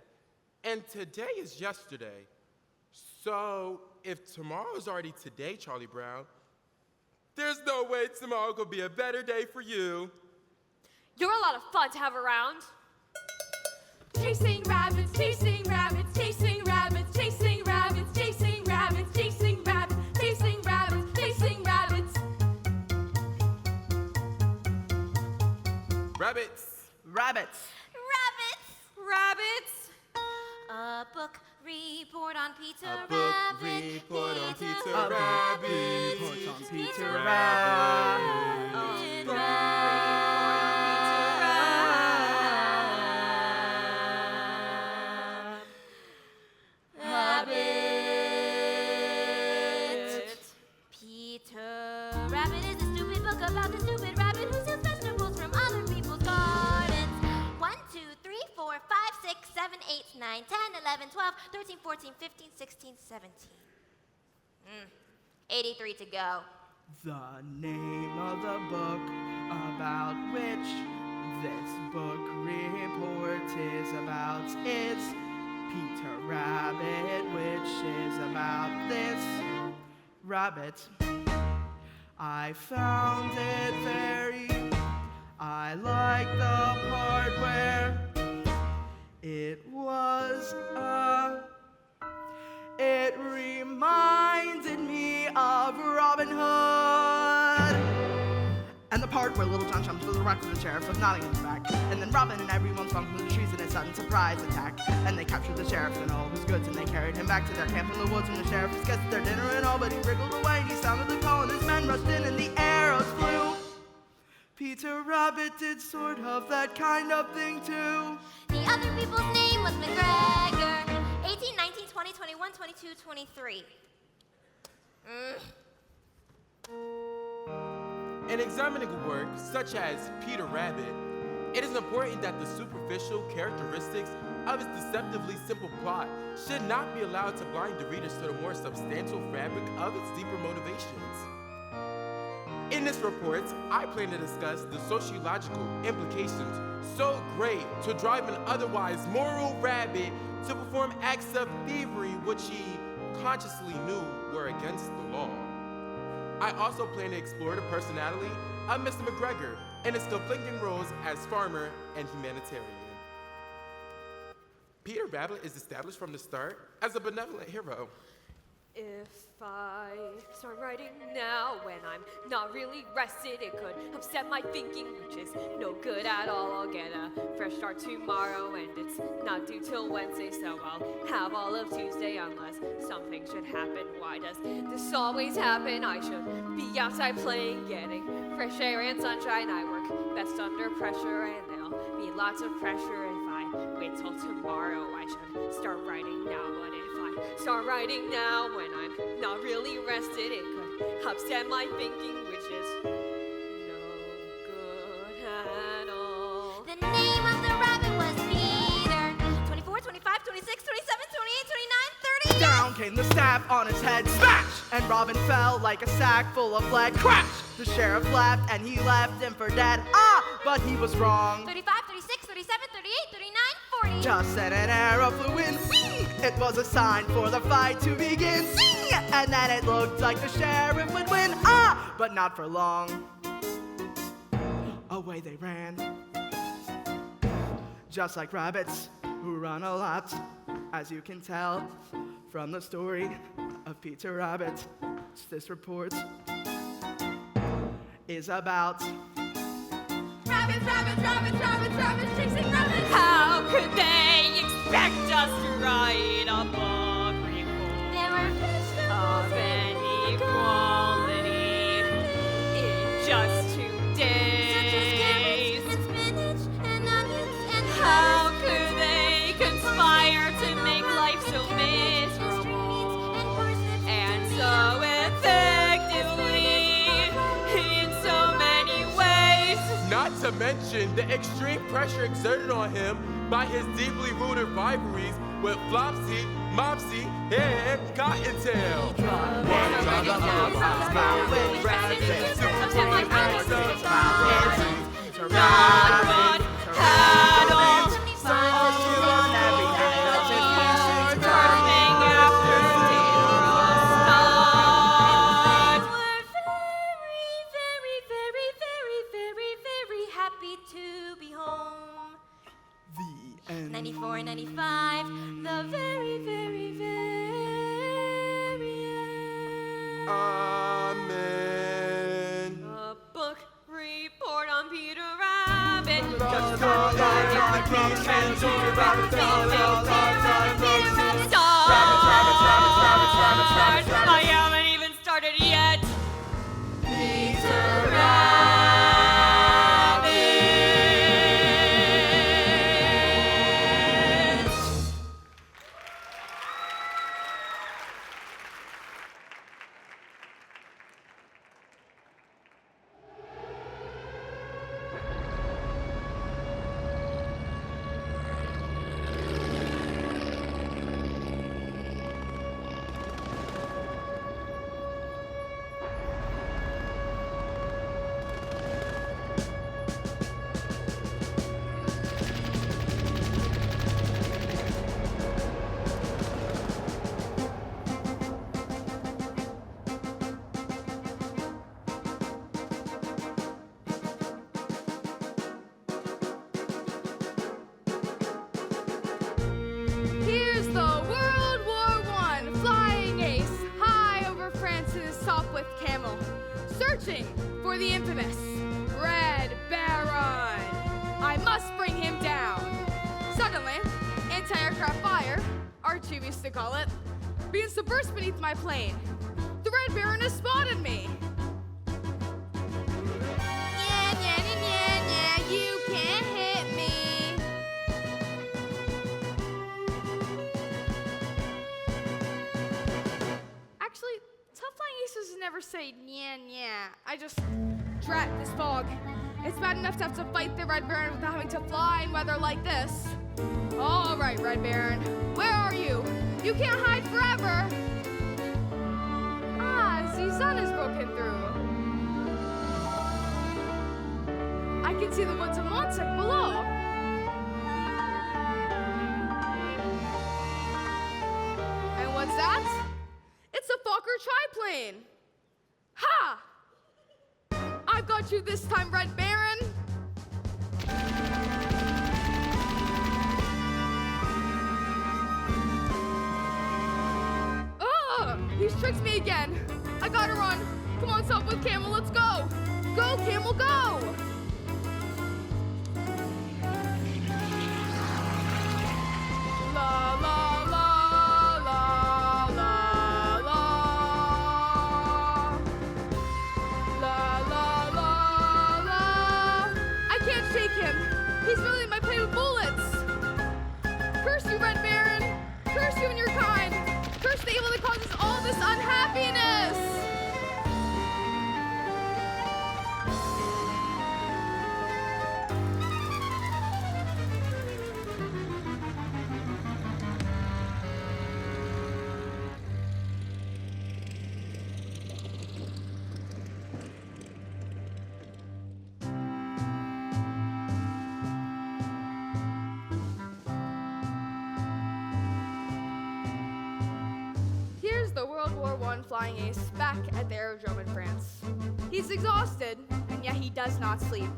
and today is yesterday. So if tomorrow's already today, Charlie Brown, there's no way tomorrow could be a better day for you. You're a lot of fun to have around. Chasing rabbits, chasing rabbits, chasing rabbits, chasing rabbits, chasing rabbits, chasing rabbits, chasing rabbits, chasing rabbits. Rabbits. Rabbits. Rabbits! Rabbits. A book report on Peter A book Rabbit. report on Peter A book Rabbit. report on Peter Rabbit. Rabbit. Peter Rabbit is a stupid book about the stupid rabbit who steals vegetables from other people's gardens. 1, 2, 3, 4, 5, 6, 7, 8, 9, 10, 11, 12, 13, 14, 15, 16, 17. 83 to go. The name of the book about which this book report is about is Peter Rabbit, which is about this rabbit. I found it I like the part where it was it reminded me of Robin Hood. And the part where Little John jumps to the rock to the sheriff of Nottingham's back. And then Robin and everyone swung from the trees in a sudden surprise attack. And they captured the sheriff and all his goods, and they carried him back to their camp in the woods. And the sheriff was getting their dinner and all, but he wriggled away and he sounded the call, and his men rushed in and the arrows flew. Peter Rabbit did sort of that kind of thing too. The other people's name was McGregor. 18, 19, 20, 21, 22, 23. In examining a work such as Peter Rabbit, it is important that the superficial characteristics of its deceptively simple plot should not be allowed to blind the readers to the more substantial fabric of its deeper motivations. In this report, I plan to discuss the sociological implications so great to drive an otherwise moral rabbit to perform acts of thievery which he consciously knew were against the law. I also plan to explore the personality of Mr. McGregor and his conflicting roles as farmer and humanitarian. Peter Rabbit is established from the start as a benevolent hero. If I start writing now when I'm not really rested, it could upset my thinking, which is no good at all. I'll get a fresh start tomorrow, and it's not due till Wednesday, so I'll have all of Tuesday unless something should happen. Why does this always happen? I should be outside playing, getting fresh air and sunshine. I work best under pressure, and there'll be lots of pressure if I wait till tomorrow. I should start writing now, but if I start writing now when I'm not really rested, it could upset my thinking, which is no good at all. The name of the rabbit was Peter. 24, 25, 26, 27, 28, 29, 30. Down came the staff on his head, smash! And Robin fell like a sack full of lead, crash! The sheriff laughed and he left him for dead. Ah! But he was wrong. 35, 36, 37, 38, 39, 40. Just then an arrow flew in, zing! It was a sign for the fight to begin, zing! And then it looked like the sheriff would win, ah! But not for long. Away they ran, just like rabbits who run a lot, as you can tell from the story of Peter Rabbit. This report is about Rabbits, rabbits, rabbits, rabbits, rabbits, chasing rabbits. How could they expect us to write a book report There were of inequality in just 2 days? and spinach and onions and How could they conspire to make life so miserable and so effectively in so many ways? Not to mention the extreme pressure exerted on him by his deeply rooted rivalries with Flopsy, Mopsy, head cottontail. Very happy to be home. The end. 94 and 95, the very end. Amen. A book report on Peter Rabbit. I haven't even started yet. Peter Rabbit. Here's the World War I flying ace high over France's top with camel, searching for the infamous Red Baron. I must bring him down. Suddenly, anti-aircraft fire, Archie used to call it, begins to burst beneath my plane. The Red Baron has spotted me. Yeah, you can't hit me. Actually, tough flying aces never say nya. I just dread this fog. It's bad enough to have to fight the Red Baron without having to fly in weather like this. All right, Red Baron, where are you? You can't hide forever. Ah, the sun has broken through. I can see the woods of Montauk below. And what's that? It's a Fokker triplane! Ha! I've got you this time, Red Baron! Ugh! He's tricked me again! I gotta run! Come on, stop with Camel, let's go! Go, Camel, go! La la la la la la la la la la. I can't shake him. He's filling my plane with bullets. Curse you, Red Baron. Curse you and your kind. Curse the evil that causes all this unhappiness. Here's the World War I flying ace back at the aerodrome in France. He's exhausted, and yet he does not sleep,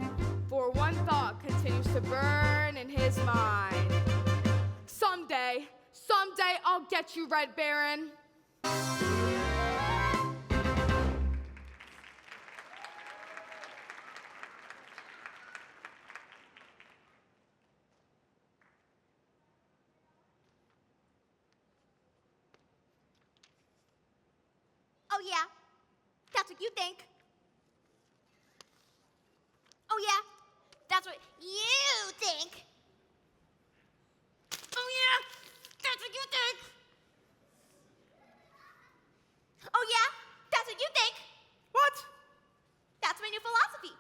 for one thought continues to burn in his mind. Someday I'll get you, Red Baron. Oh, yeah. That's what you think. Oh, yeah. That's what you think. Oh, yeah. That's what you think. Oh, yeah. That's what you think. What? That's my new philosophy.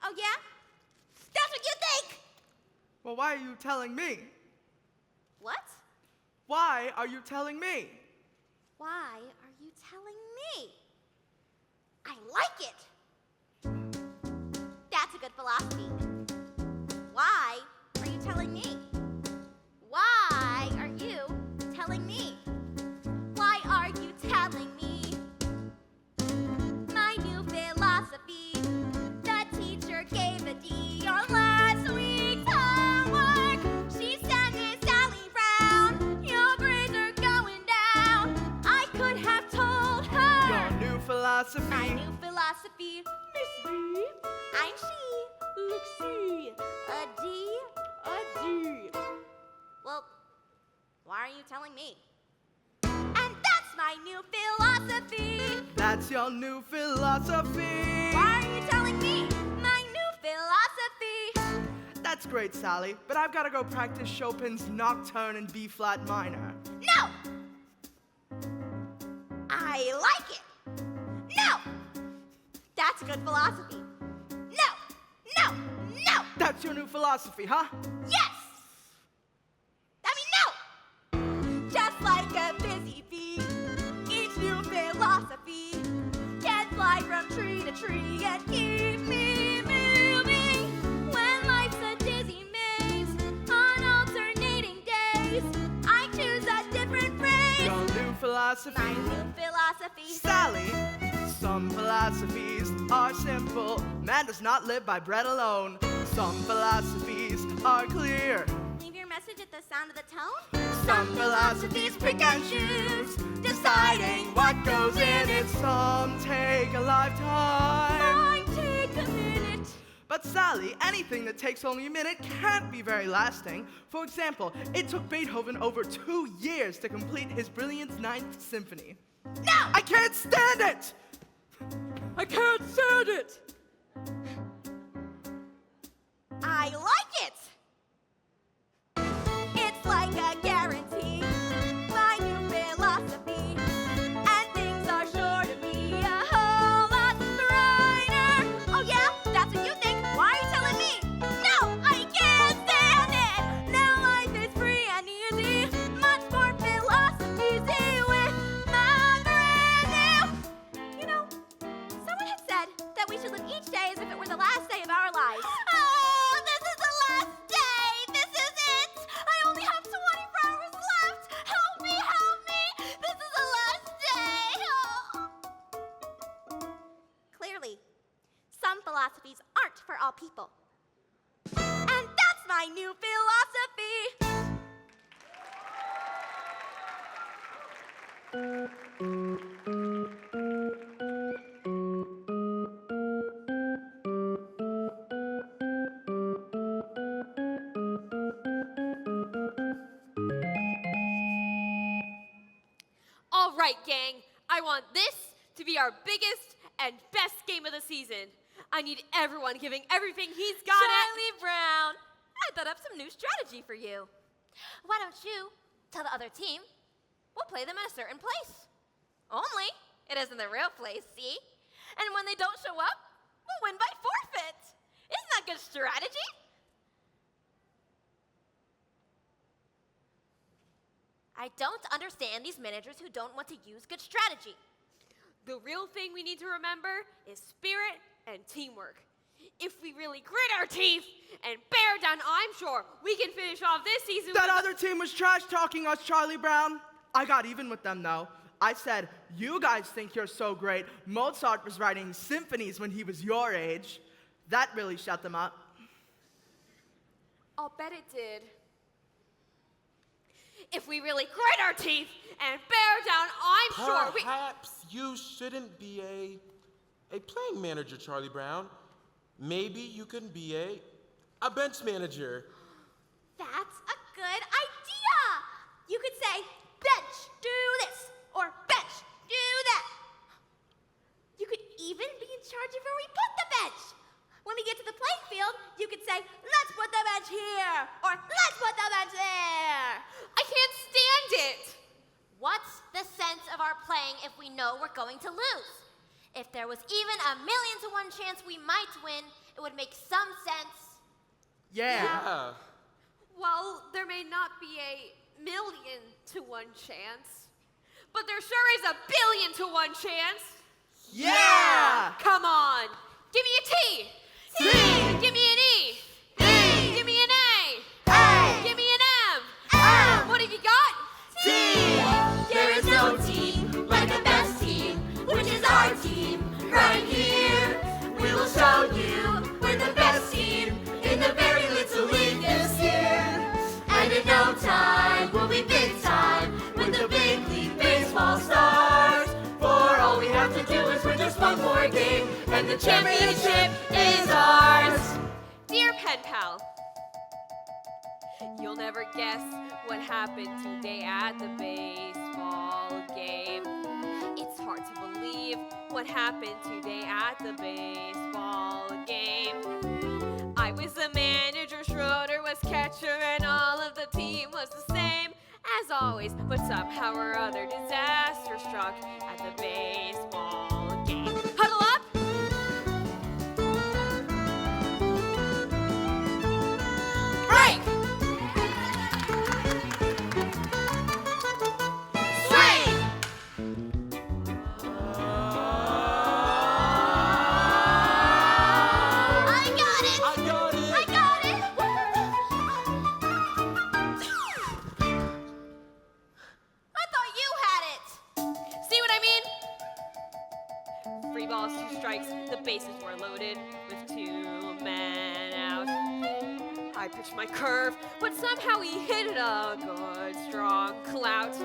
Oh, yeah. That's what you think. Well, why are you telling me? What? Why are you telling me? Why are you telling me? I like it. That's a good philosophy. Why are you telling me? Why are you telling me? Why are you telling me? My new philosophy, the teacher gave a D on last week's homework. She said, Miss Sally Brown, your grades are going down. I could have told her. Your new philosophy. My new philosophy, Miss B. I'm she. Look, see. A D? A D. Well, why are you telling me? And that's my new philosophy. That's your new philosophy. Why are you telling me? My new philosophy. That's great, Sally, but I've got to go practice Chopin's Nocturne in B flat minor. No! I like it. No! That's a good philosophy. No! No! No! That's your new philosophy, huh? Yes! I mean, no! Just like a busy bee, each new philosophy can fly from tree to tree and keep me moving. When life's a dizzy maze on alternating days, I choose a different phrase. Your new philosophy. My new philosophy. Sally, some philosophies are simple. Man does not live by bread alone. Some philosophies are clear. Leave your message at the sound of the tone. Some philosophies pick and choose, deciding what goes in it. Some take a lifetime. Mine take a minute. But Sally, anything that takes only a minute can't be very lasting. For example, it took Beethoven over 2 years to complete his brilliant Ninth Symphony. No! I can't stand it! I can't stand it. I like it. It's like a guarantee. My new philosophy. And things are sure to be a whole lot brighter. Oh yeah? That's what you think. Why are you telling me? No, I can't stand it. Now life is free and easy. Much more philosophy with my brand new. You know, someone had said that we should live each day as if it were the last day of our lives. Oh, this is the last day. This is it. I only have 24 hours left. Help me, help me. This is the last day. Oh. Clearly, some philosophies aren't for all people. And that's my new philosophy. All right, gang. I want this to be our biggest and best game of the season. I need everyone giving everything he's got Charlie Brown, I thought up some new strategy for you. Why don't you tell the other team we'll play them in a certain place? Only it isn't the real place, see? And when they don't show up, we'll win by forfeit. Isn't that good strategy? I don't understand these managers who don't want to use good strategy. The real thing we need to remember is spirit and teamwork. If we really grit our teeth and bear down, I'm sure we can finish off this season That with other team was trash talking us, Charlie Brown. I got even with them, though. I said, you guys think you're so great. Mozart was writing symphonies when he was your age. That really shut them up. I'll bet it did. If we really grit our teeth and bear down, I'm sure we... Perhaps you shouldn't be a playing manager, Charlie Brown. Maybe you can be a bench manager. That's a good idea. You could say, bench, do this, or bench, do that. You could even be in charge of where we put the bench. When we get to the playing field, you could say, let's put the bench here, or let's put the bench there. I can't stand it. What's the sense of our playing if we know we're going to lose? If there was even a 1,000,000 to 1 chance we might win, it would make some sense. Yeah. Well, there may not be a 1,000,000 to 1 chance, but there sure is a 1,000,000,000 to 1 chance. Yeah! Come on. Give me a T. T. Give me an E. E. Give me an A. A. Give me an M. M. What have you got? Team! There is no team like the best team, which is our team right here. We will show you we're the best team in the very little league this year. And in no time, we'll be big time with the big league baseball stars. For all we have to do is win just one more game, and the championship is ours. Dear pen pal, you'll never guess what happened today at the baseball game. It's hard to believe what happened today at the baseball game. I was the manager, Schroeder was catcher, and all of the team was the same as always. But somehow or other, disaster struck at the baseball game. Huddle up! Break! Swing! I got it! I got it! I got it! I thought you had it! See what I mean? 3 balls, 2 strikes, the bases were loaded with 2 men out. I pitched my curve, but somehow he hit it a good, strong clout.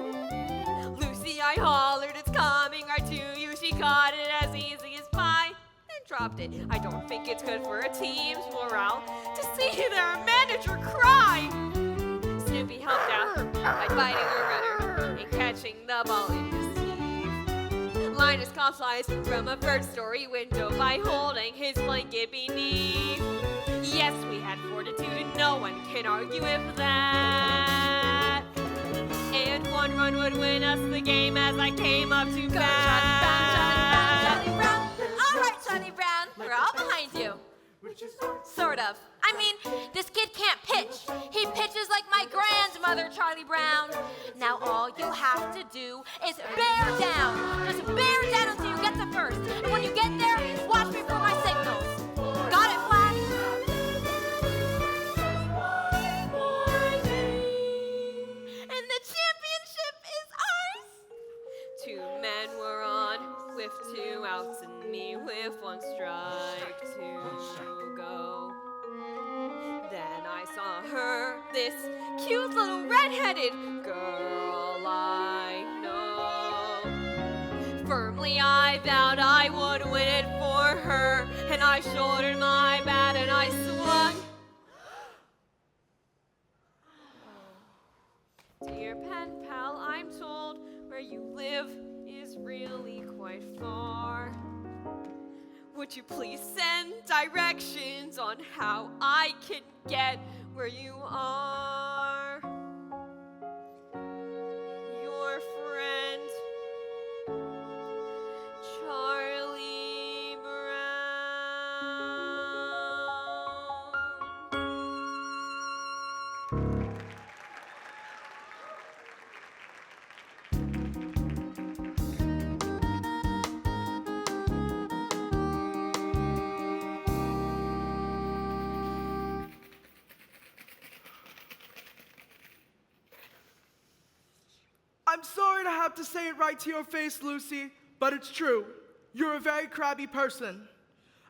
Lucy, I hollered, it's coming right to you. She caught it as easy as pie, then dropped it. I don't think it's good for a team's morale to see their manager cry. Snoopy helped out by biting a runner and catching the ball in his teeth. Linus caught flies from a third-story window by holding his blanket beneath. Yes, we had fortitude, and no one can argue with that. And 1 run would win us the game as I came up to bat. Charlie Brown. All right, Charlie Brown. We're all behind you. Sort of. I mean, this kid can't pitch. He pitches like my grandmother, Charlie Brown. Now all you have to do is bear down. Just bear down until you get to first. And when you get there, watch me for my signals. Got it, Flash? And the championship is ours. 2 men were on with 2 outs and me with 1 strike to go. Then I saw her, this cute little red-headed girl I know. Firmly I vowed I would win it for her, and I shouldered my bat and I swung. Dear pen pal, I'm told where you live is really quite far. Would you please send directions on how I can get where you are? Your friend, Charlie Brown. I'm sorry to have to say it right to your face, Lucy, but it's true. You're a very crabby person.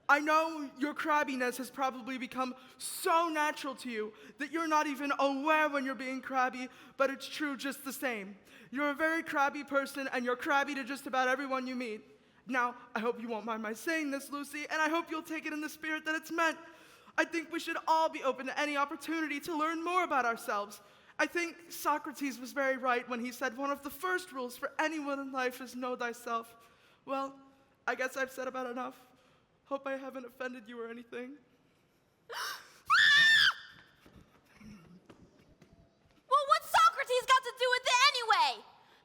I know your crabbiness has probably become so natural to you that you're not even aware when you're being crabby, but it's true just the same. You're a very crabby person, and you're crabby to just about everyone you meet. Now, I hope you won't mind my saying this, Lucy, and I hope you'll take it in the spirit that it's meant. I think we should all be open to any opportunity to learn more about ourselves. I think Socrates was very right when he said one of the first rules for anyone in life is know thyself. Well, I guess I've said about enough. Hope I haven't offended you or anything. Well, what's Socrates got to do with it anyway?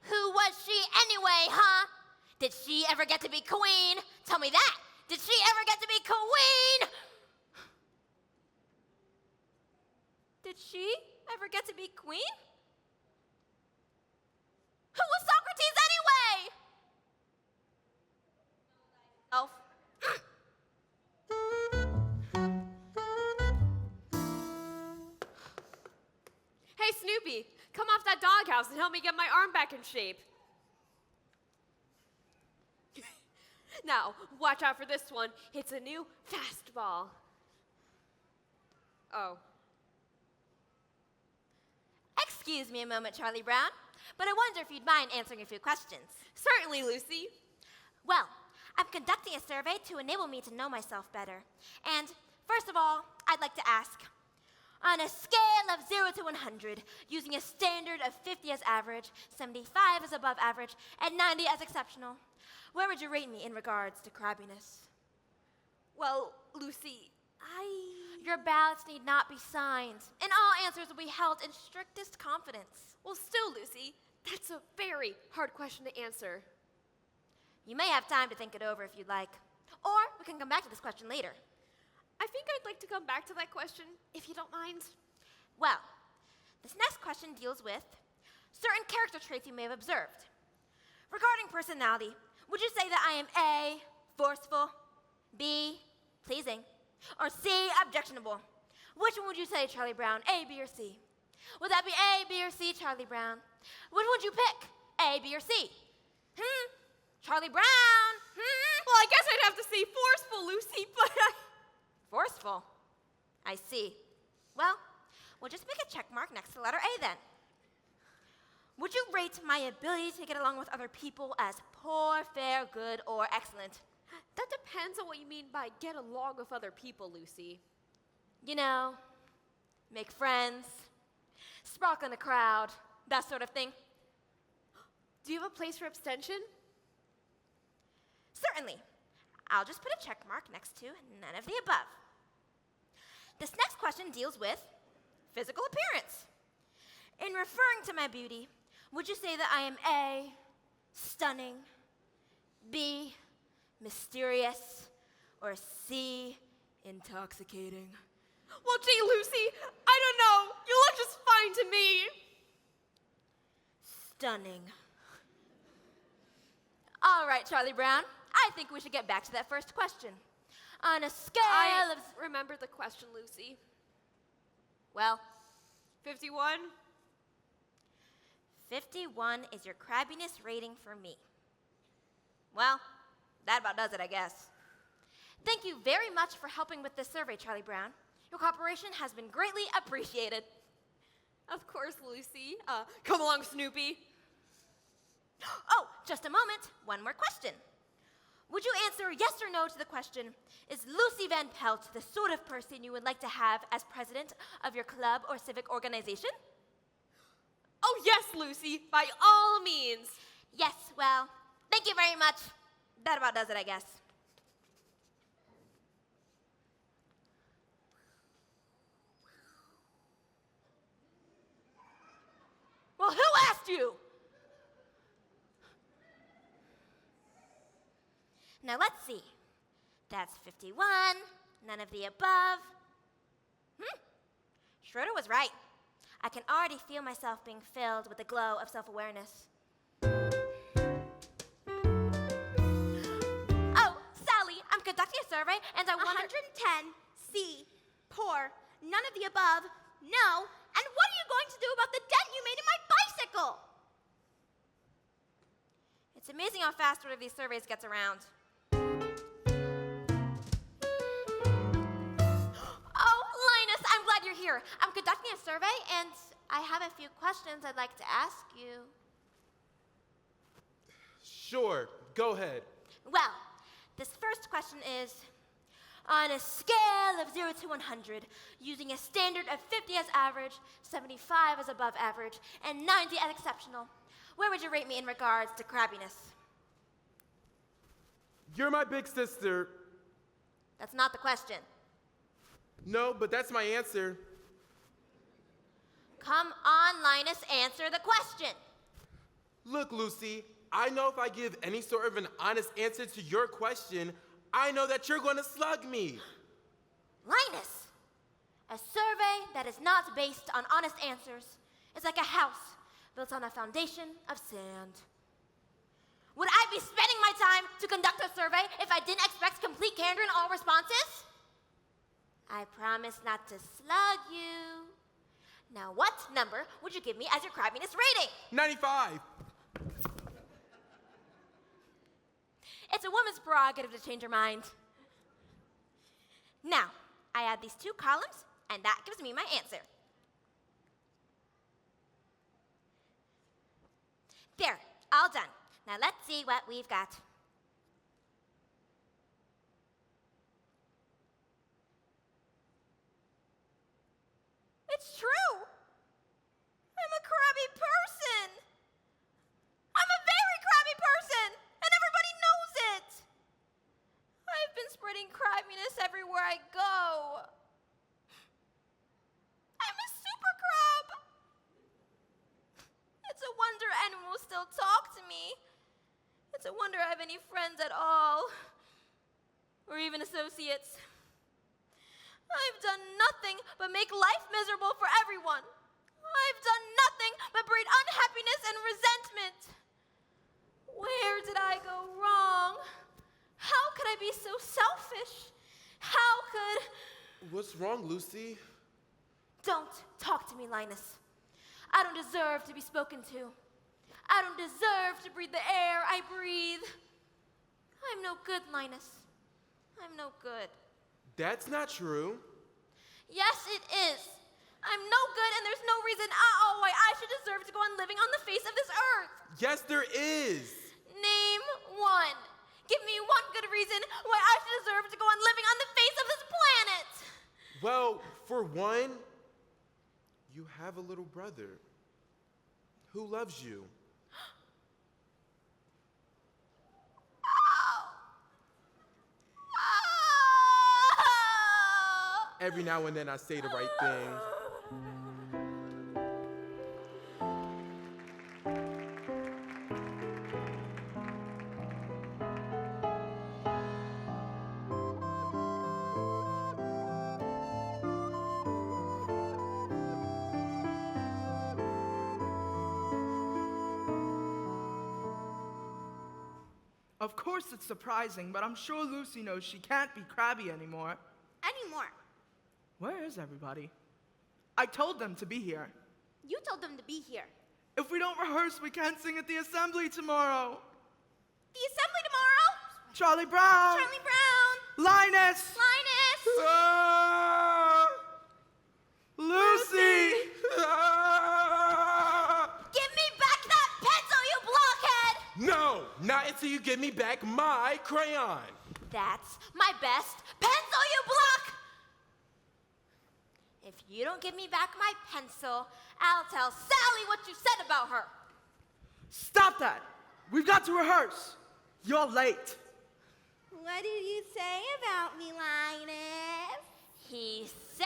Who was she anyway, huh? Did she ever get to be queen? Tell me that. Did she ever get to be queen? Did she ever get to be queen? Who was Socrates anyway? Snoopy, come off that doghouse and help me get my arm back in shape. Now, watch out for this one. It's a new fastball. Oh. Excuse me a moment, Charlie Brown, but I wonder if you'd mind answering a few questions. Certainly, Lucy. Well, I'm conducting a survey to enable me to know myself better. And first of all, I'd like to ask, on a scale of 0 to 100, using a standard of 50 as average, 75 as above average, and 90 as exceptional, where would you rate me in regards to crabbiness? Well, Lucy, Your ballots need not be signed, and all answers will be held in strictest confidence. Well, still, Lucy, that's a very hard question to answer. You may have time to think it over if you'd like, or we can come back to this question later. I think I'd like to come back to that question, if you don't mind. Well, this next question deals with certain character traits you may have observed. Regarding personality, would you say that I am A, forceful, B, pleasing, or C, objectionable? Which one would you say, Charlie Brown, A, B, or C? Would that be A, B, or C, Charlie Brown? Which would you pick, A, B, or C? Charlie Brown? Well, I guess I'd have to say forceful, Lucy, but Forceful. I see. Well, we'll just make a check mark next to letter A then. Would you rate my ability to get along with other people as poor, fair, good, or excellent? that depends on what you mean by get along with other people, Lucy. You know, make friends, sparkle in the crowd, that sort of thing. Do you have a place for abstention? Certainly. I'll just put a check mark next to none of the above. This next question deals with physical appearance. In referring to my beauty, would you say that I am A, stunning, B, mysterious, or C, intoxicating? Well, gee, Lucy, I don't know. You look just fine to me. Stunning. All right, Charlie Brown, I think we should get back to that first question. On a scale I of... remember the question, Lucy. Well, 51? 51 is your crabbiness rating for me. Well, that about does it, I guess. Thank you very much for helping with this survey, Charlie Brown. Your cooperation has been greatly appreciated. Of course, Lucy. Come along, Snoopy. Oh, just a moment. One more question. Would you answer yes or no to the question, is Lucy Van Pelt the sort of person you would like to have as president of your club or civic organization? Oh, yes, Lucy, by all means. Yes, well, thank you very much. That about does it, I guess. Well, who asked you? Now let's see. That's 51, none of the above. Schroeder was right. I can already feel myself being filled with the glow of self-awareness. Oh, Sally, I'm conducting a survey and I want 110, C, poor, none of the above, no, and what are you going to do about the dent you made in my bicycle? It's amazing how fast one of these surveys gets around. Oh, Linus, I'm glad you're here. I'm conducting a survey, and I have a few questions I'd like to ask you. Sure, go ahead. Well, this first question is, on a scale of 0 to 100, using a standard of 50 as average, 75 as above average, and 90 as exceptional, where would you rate me in regards to crabbiness? You're my big sister. That's not the question. No, but that's my answer. Come on, Linus, answer the question. Look, Lucy, I know if I give any sort of an honest answer to your question, I know that you're going to slug me. Linus, a survey that is not based on honest answers is like a house built on a foundation of sand. Would I be spending my time to conduct a survey if I didn't expect complete candor in all responses? I promise not to slug you. Now, what number would you give me as your crabbiness rating? 95. It's a woman's prerogative to change her mind. Now, I add these two columns, and that gives me my answer. There, all done. Now let's see what we've got. It's true. I'm a crabby person. I'm a very crabby person, and everybody knows it. I've been spreading crabbiness everywhere I go. I'm a super crab. It's a wonder anyone will still talk to me. It's a wonder I have any friends at all, or even associates. I've done nothing but make life miserable for everyone. I've done nothing but breed unhappiness and resentment. Where did I go wrong? How could I be so selfish? How could... What's wrong, Lucy? Don't talk to me, Linus. I don't deserve to be spoken to. I don't deserve to breathe the air I breathe. I'm no good, Linus. I'm no good. That's not true. Yes, it is. I'm no good, and there's no reason at all why I should deserve to go on living on the face of this earth. Yes, there is. Name one. Give me one good reason why I should deserve to go on living on the face of this planet. Well, for one, you have a little brother who loves you. Every now and then I say the right thing. Of course it's surprising, but I'm sure Lucy knows she can't be crabby anymore. Anymore. Where is everybody? I told them to be here. You told them to be here. If we don't rehearse, we can't sing at the assembly tomorrow. The assembly tomorrow? Charlie Brown! Charlie Brown! Linus! Linus! Ah! Lucy! Ah! Give me back that pencil, you blockhead! No, not until you give me back my crayon. That's my best pencil, you block! If you don't give me back my pencil, I'll tell Sally what you said about her. Stop that! We've got to rehearse. You're late. What did you say about me, Linus? He said...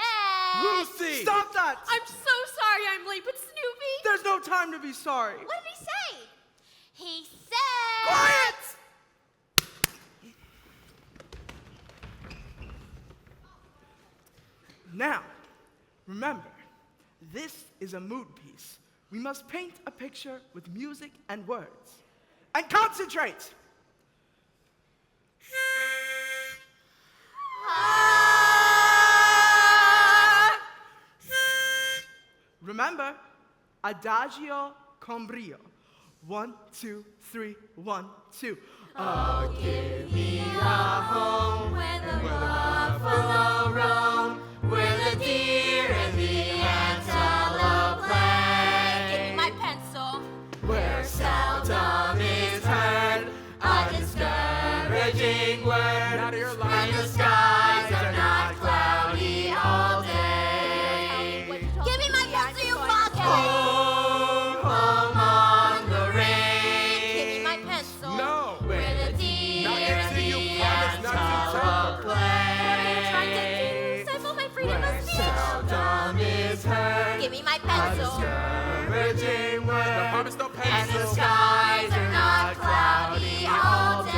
Lucy! Stop that! I'm so sorry I'm late, but Snoopy... There's no time to be sorry. What did he say? He said... Quiet! Now, remember, this is a mood piece. We must paint a picture with music and words. And concentrate! Remember, adagio con brio. 1, 2, 3, 1, 2. Oh, give me a home where the buffalo roam, where the deer and the antelope play. Give me my pencil. Where seldom is heard a discouraging word, Out of your and line. the skies are not cloudy all day. Give me my pencil, you blockhead. Home on the range. Give me my pencil. No. Where the deer Not and until you the promise not to antelope tell. play. What are you trying to do? Stifle my freedom of speech. Seldom is heard Give me my pencil. discouraging No word, promise, no And the pencil. skies are not cloudy all day.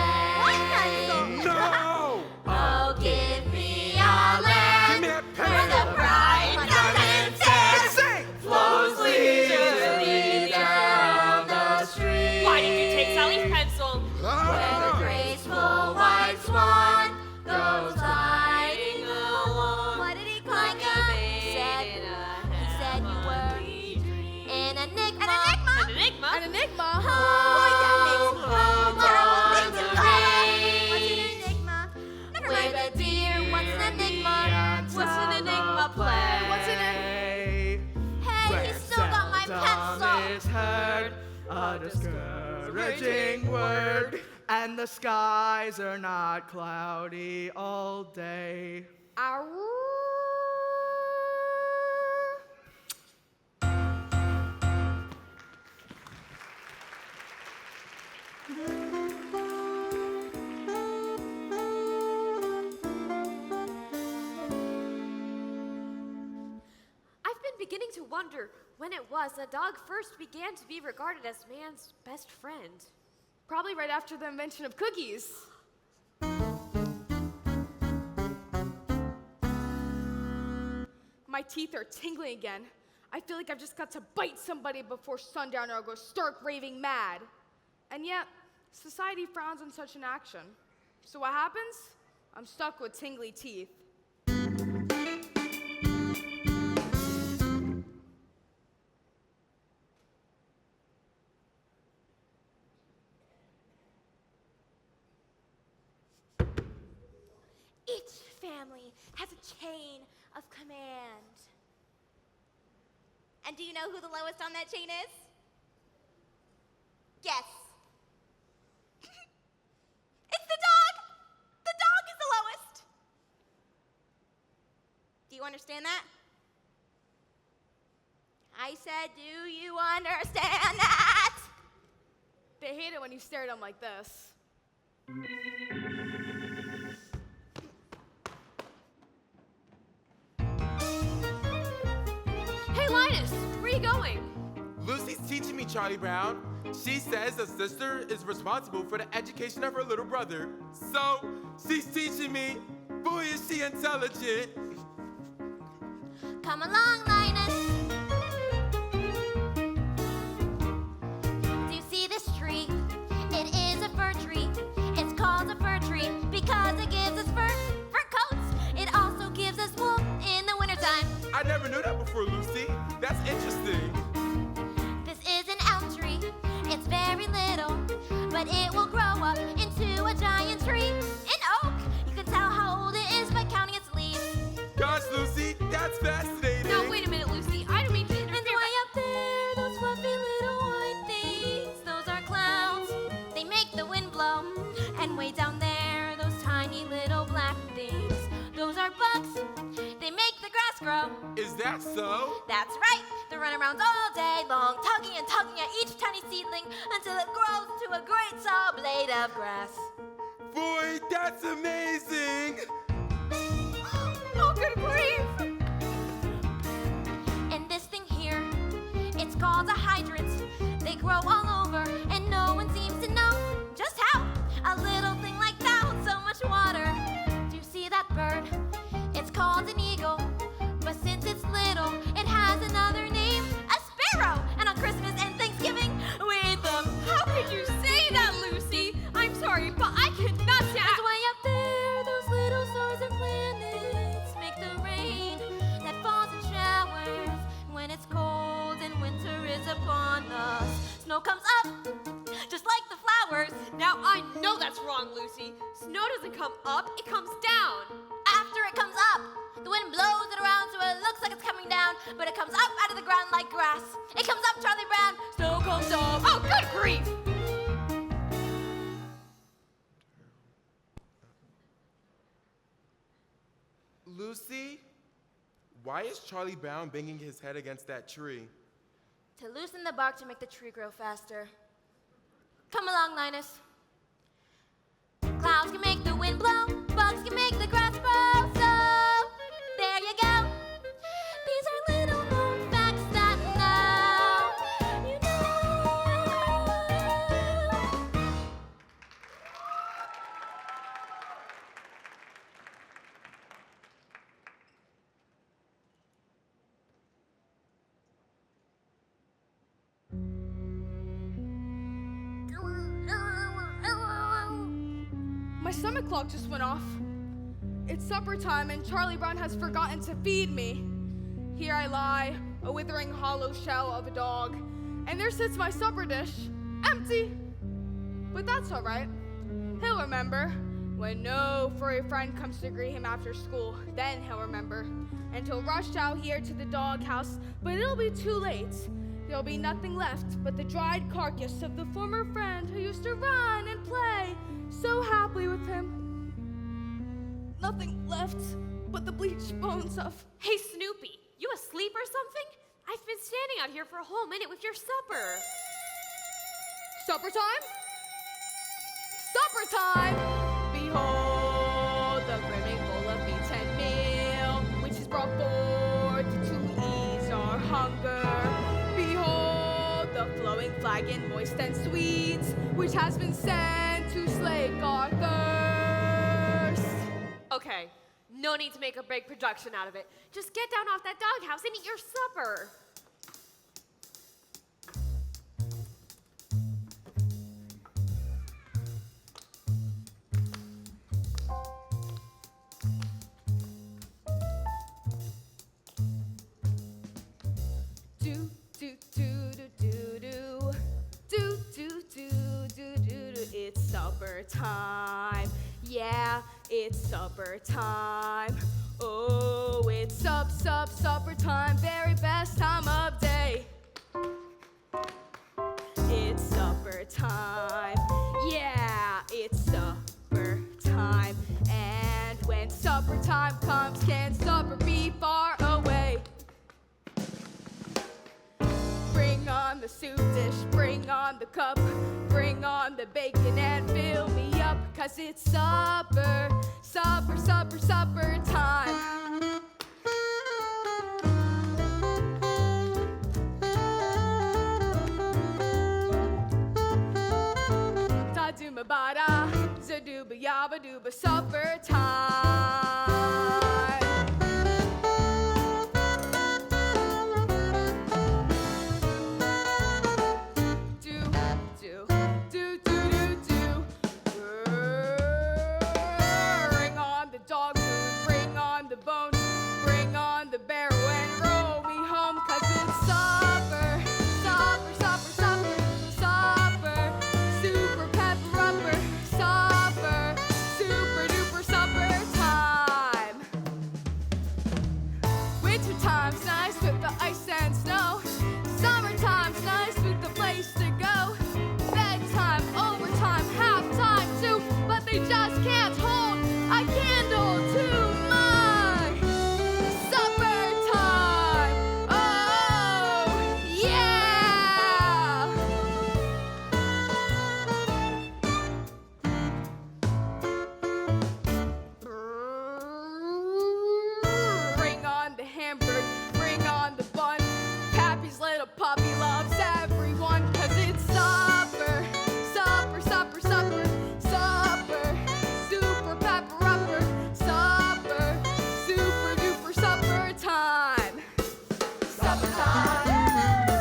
No! Oh, give me a Give land me that where the pencil. pride doesn't stand. Sing! Flows leisurely down the street. Why did you take Sally's pencil? Where the graceful white swan goes gliding along. What did he call Like you? he said you were encouraging word. And the skies are not cloudy all day. Ow. I've been beginning to wonder when it was a dog first began to be regarded as man's best friend. Probably right after the invention of cookies. My teeth are tingling again. I feel like I've just got to bite somebody before sundown or I'll go stark raving mad. And yet, society frowns on such an action. So what happens? I'm stuck with tingly teeth. Each family has a chain of command. And do you know who the lowest on that chain is? Guess. It's the dog! The dog is the lowest! Do you understand that? I said, do you understand that? They hate it when you stare at them like this. Hey, Linus, where are you going? Lucy's teaching me, Charlie Brown. She says a sister is responsible for the education of her little brother. So, she's teaching me. Boy, is she intelligent. Come along, Linus. Do you see this tree? It is a fir tree. It's called a fir tree because it gives us fur coats. It also gives us wool in the wintertime. I never knew that before, Lucy. That's interesting. This is an elm tree. It's very little, but it will grow up into a giant tree. An oak. You can tell how old it is by counting its leaves. Gosh, Lucy, that's fascinating. No, wait a minute, Lucy. I don't mean to And interfere. way up there, those fluffy little white things, those are clouds. They make the wind blow. And way down there, those tiny little black things, those are bugs. They make the grass grow. Is that so? That's right. They run around all day long, tugging and tugging at each tiny seedling until it grows into a great tall blade of grass. Boy, that's amazing. Oh, good grief! And this thing here, it's called a hydrant. They grow all over, and no one seems to know just how a little thing like that holds so much water. Do you see that bird? It's called an eagle, but since it's little, it has another name, a sparrow. And on Christmas and Thanksgiving, we eat them. How could you say that, Lucy? I'm sorry, but I could not say. And way up there, those little stars and planets make the rain that falls in showers when it's cold and winter is upon us. Snow comes up, just like the flowers. Now I know that's wrong, Lucy. Snow doesn't come up, it comes down. After it comes up, the wind blows it around so it looks like it's coming down, but it comes up out of the ground like grass. It comes up, Charlie Brown. Snow comes up. Oh, good grief! Lucy, why is Charlie Brown banging his head against that tree? To loosen the bark to make the tree grow faster. Come along, Linus. Clouds can make the wind blow, bugs can make the grass grow, so there you go. These are little known facts that now you know. My stomach clock just went off. It's supper time and Charlie Brown has forgotten to feed me. Here I lie, a withering hollow shell of a dog, and there sits my supper dish, empty. But that's all right. He'll remember. When no furry friend comes to greet him after school, then he'll remember. And he'll rush out here to the doghouse, but it'll be too late. The there'll be nothing left but the dried carcass of the former friend who used to run and play so happily with him. Nothing left but the bleached bones of... Hey, Snoopy, you asleep or something? I've been standing out here for a whole minute with your supper. Supper time? Supper time! Behold the brimming bowl of meat and meal, which is brought forth to ease our hunger. Behold the flowing flagon, moist and sweet, which has been sent to slake our thirst. Okay, no need to make a big production out of it. Just get down off that doghouse and eat your supper. Do do do do do do do do do do do. It's supper time. Yeah, it's supper time. Oh, it's supper time. Very best time of day. It's supper time. Yeah, it's supper time. And when supper time comes, can supper be far away? Bring on the soup dish, bring on the cup, bring on the bacon and fill me up, 'cause it's supper, supper, supper, supper time. Da dooba ba da, zadooba yaba dooba, supper time. Bring on the dog food, bring on the bones, bring on the barrel and roll me home, 'cause it's supper, supper, supper, supper, supper, super pepper upper, supper, super duper supper time. Winter time's nice with the ice and snow. Summertime's nice with the place to go. Bedtime, overtime, halftime too, but they just can't hold a candle to my supper time. Oh, yeah! Bring on the hamburger, bring on the bun. Pappy's little puppy loves everyone, 'cause it's supper, supper, supper, supper, supper, super pepper upper, supper, super duper supper time. Supper time,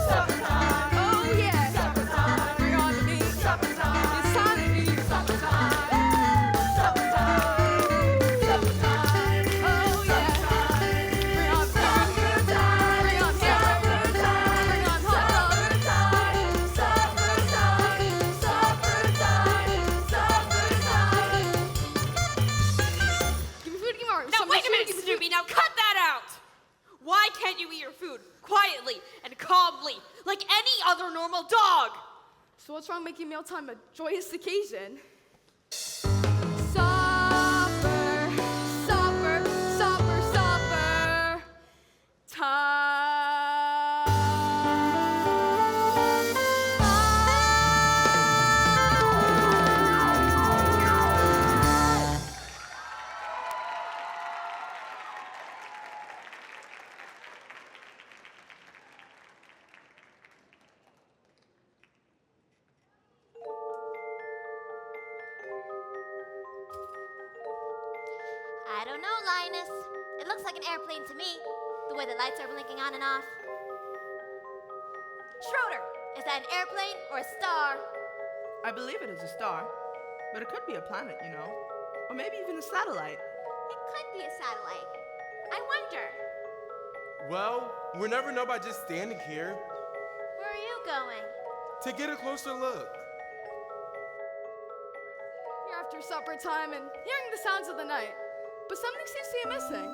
supper time, Oh yeah, supper time, bring on the meat, supper time, it's time to eat. supper time, supper time, supper time, Oh yeah, bring on food, supper time, bring on hamburger, bring on hot dog. supper time, supper time, supper time. Give me food, give me more. Now, Somebody wait a minute, give me food. Snoopy. Now, cut that out. Why can't you eat your food quietly and calmly like any other normal dog? So what's wrong making mealtime a joyous occasion? Supper, supper, supper, supper time. I don't know, Linus. It looks like an airplane to me, the way the lights are blinking on and off. Schroeder, is that an airplane or a star? I believe it is a star, but it could be a planet, you know, or maybe even a satellite. It could be a satellite. I wonder. Well, we'll never know by just standing here. Where are you going? To get a closer look. You're after supper time and hearing the sounds of the night, but something seems to be missing.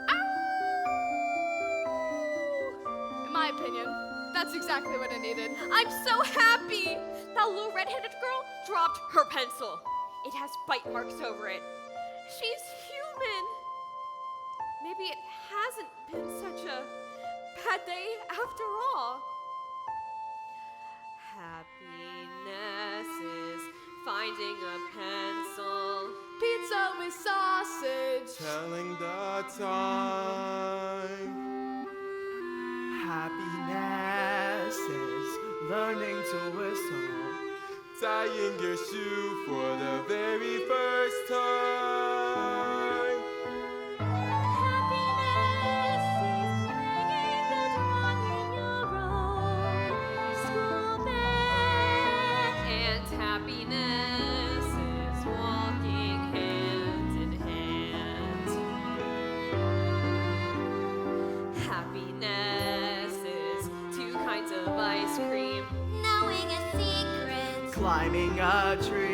Ow! In my opinion, That's exactly what I needed. I'm so happy! That little red-headed girl dropped her pencil. It has bite marks over it. She's human. Maybe it hasn't been such a bad day after all. Happiness is finding a pencil. Pizza with sausage. Telling the time. Happiness is learning to whistle. Tying your shoe for the very first time. Happiness is playing the drum in your own school band. And happiness is walking hand in hand. Happiness is two kinds of ice cream. Knowing a secret. Climbing a tree.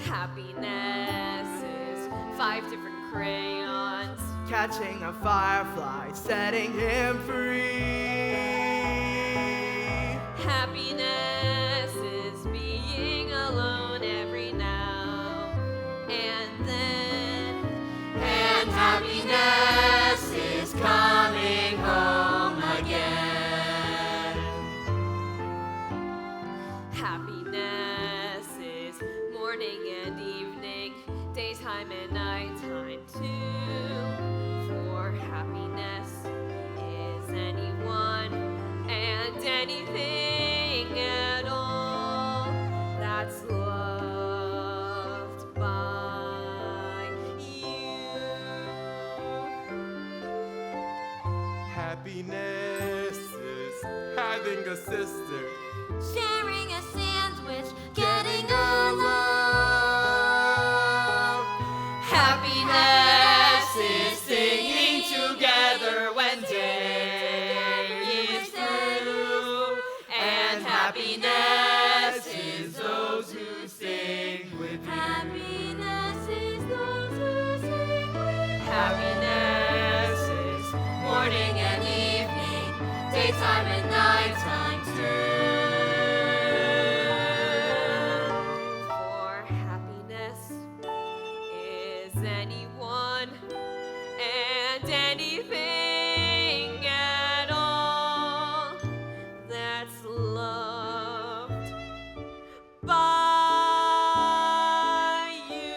Happiness is 5 different crayons. Catching a firefly, setting him free. Happiness is being alone every now and then. And happiness is coming home again. Happiness is morning and evening, daytime and nighttime too. For happiness is anyone and anything at all that's loved by you. Happiness is having a sister. Sharing a sandwich. Getting along. Happiness is singing together when day is through. And happiness is those who sing with you. Happiness is those who sing with Happiness is morning and evening, daytime and nighttime too. For happiness is anyone and anything at all that's loved by you.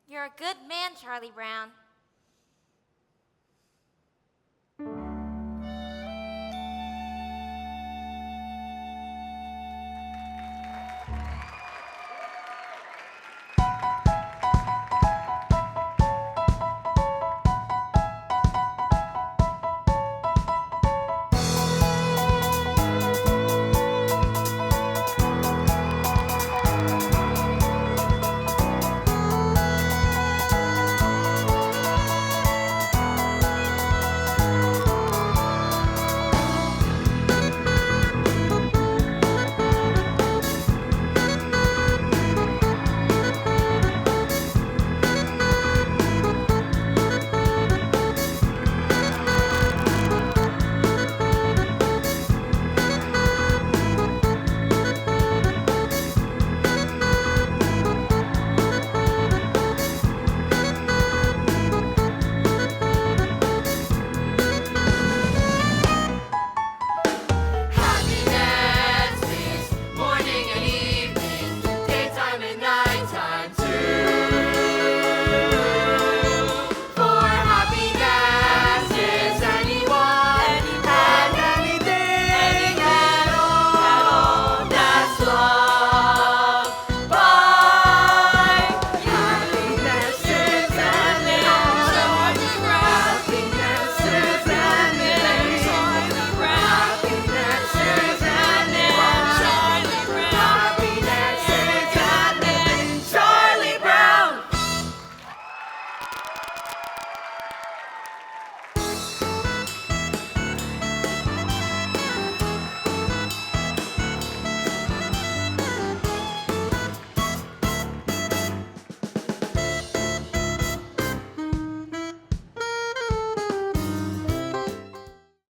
You're a good man, Charlie Brown.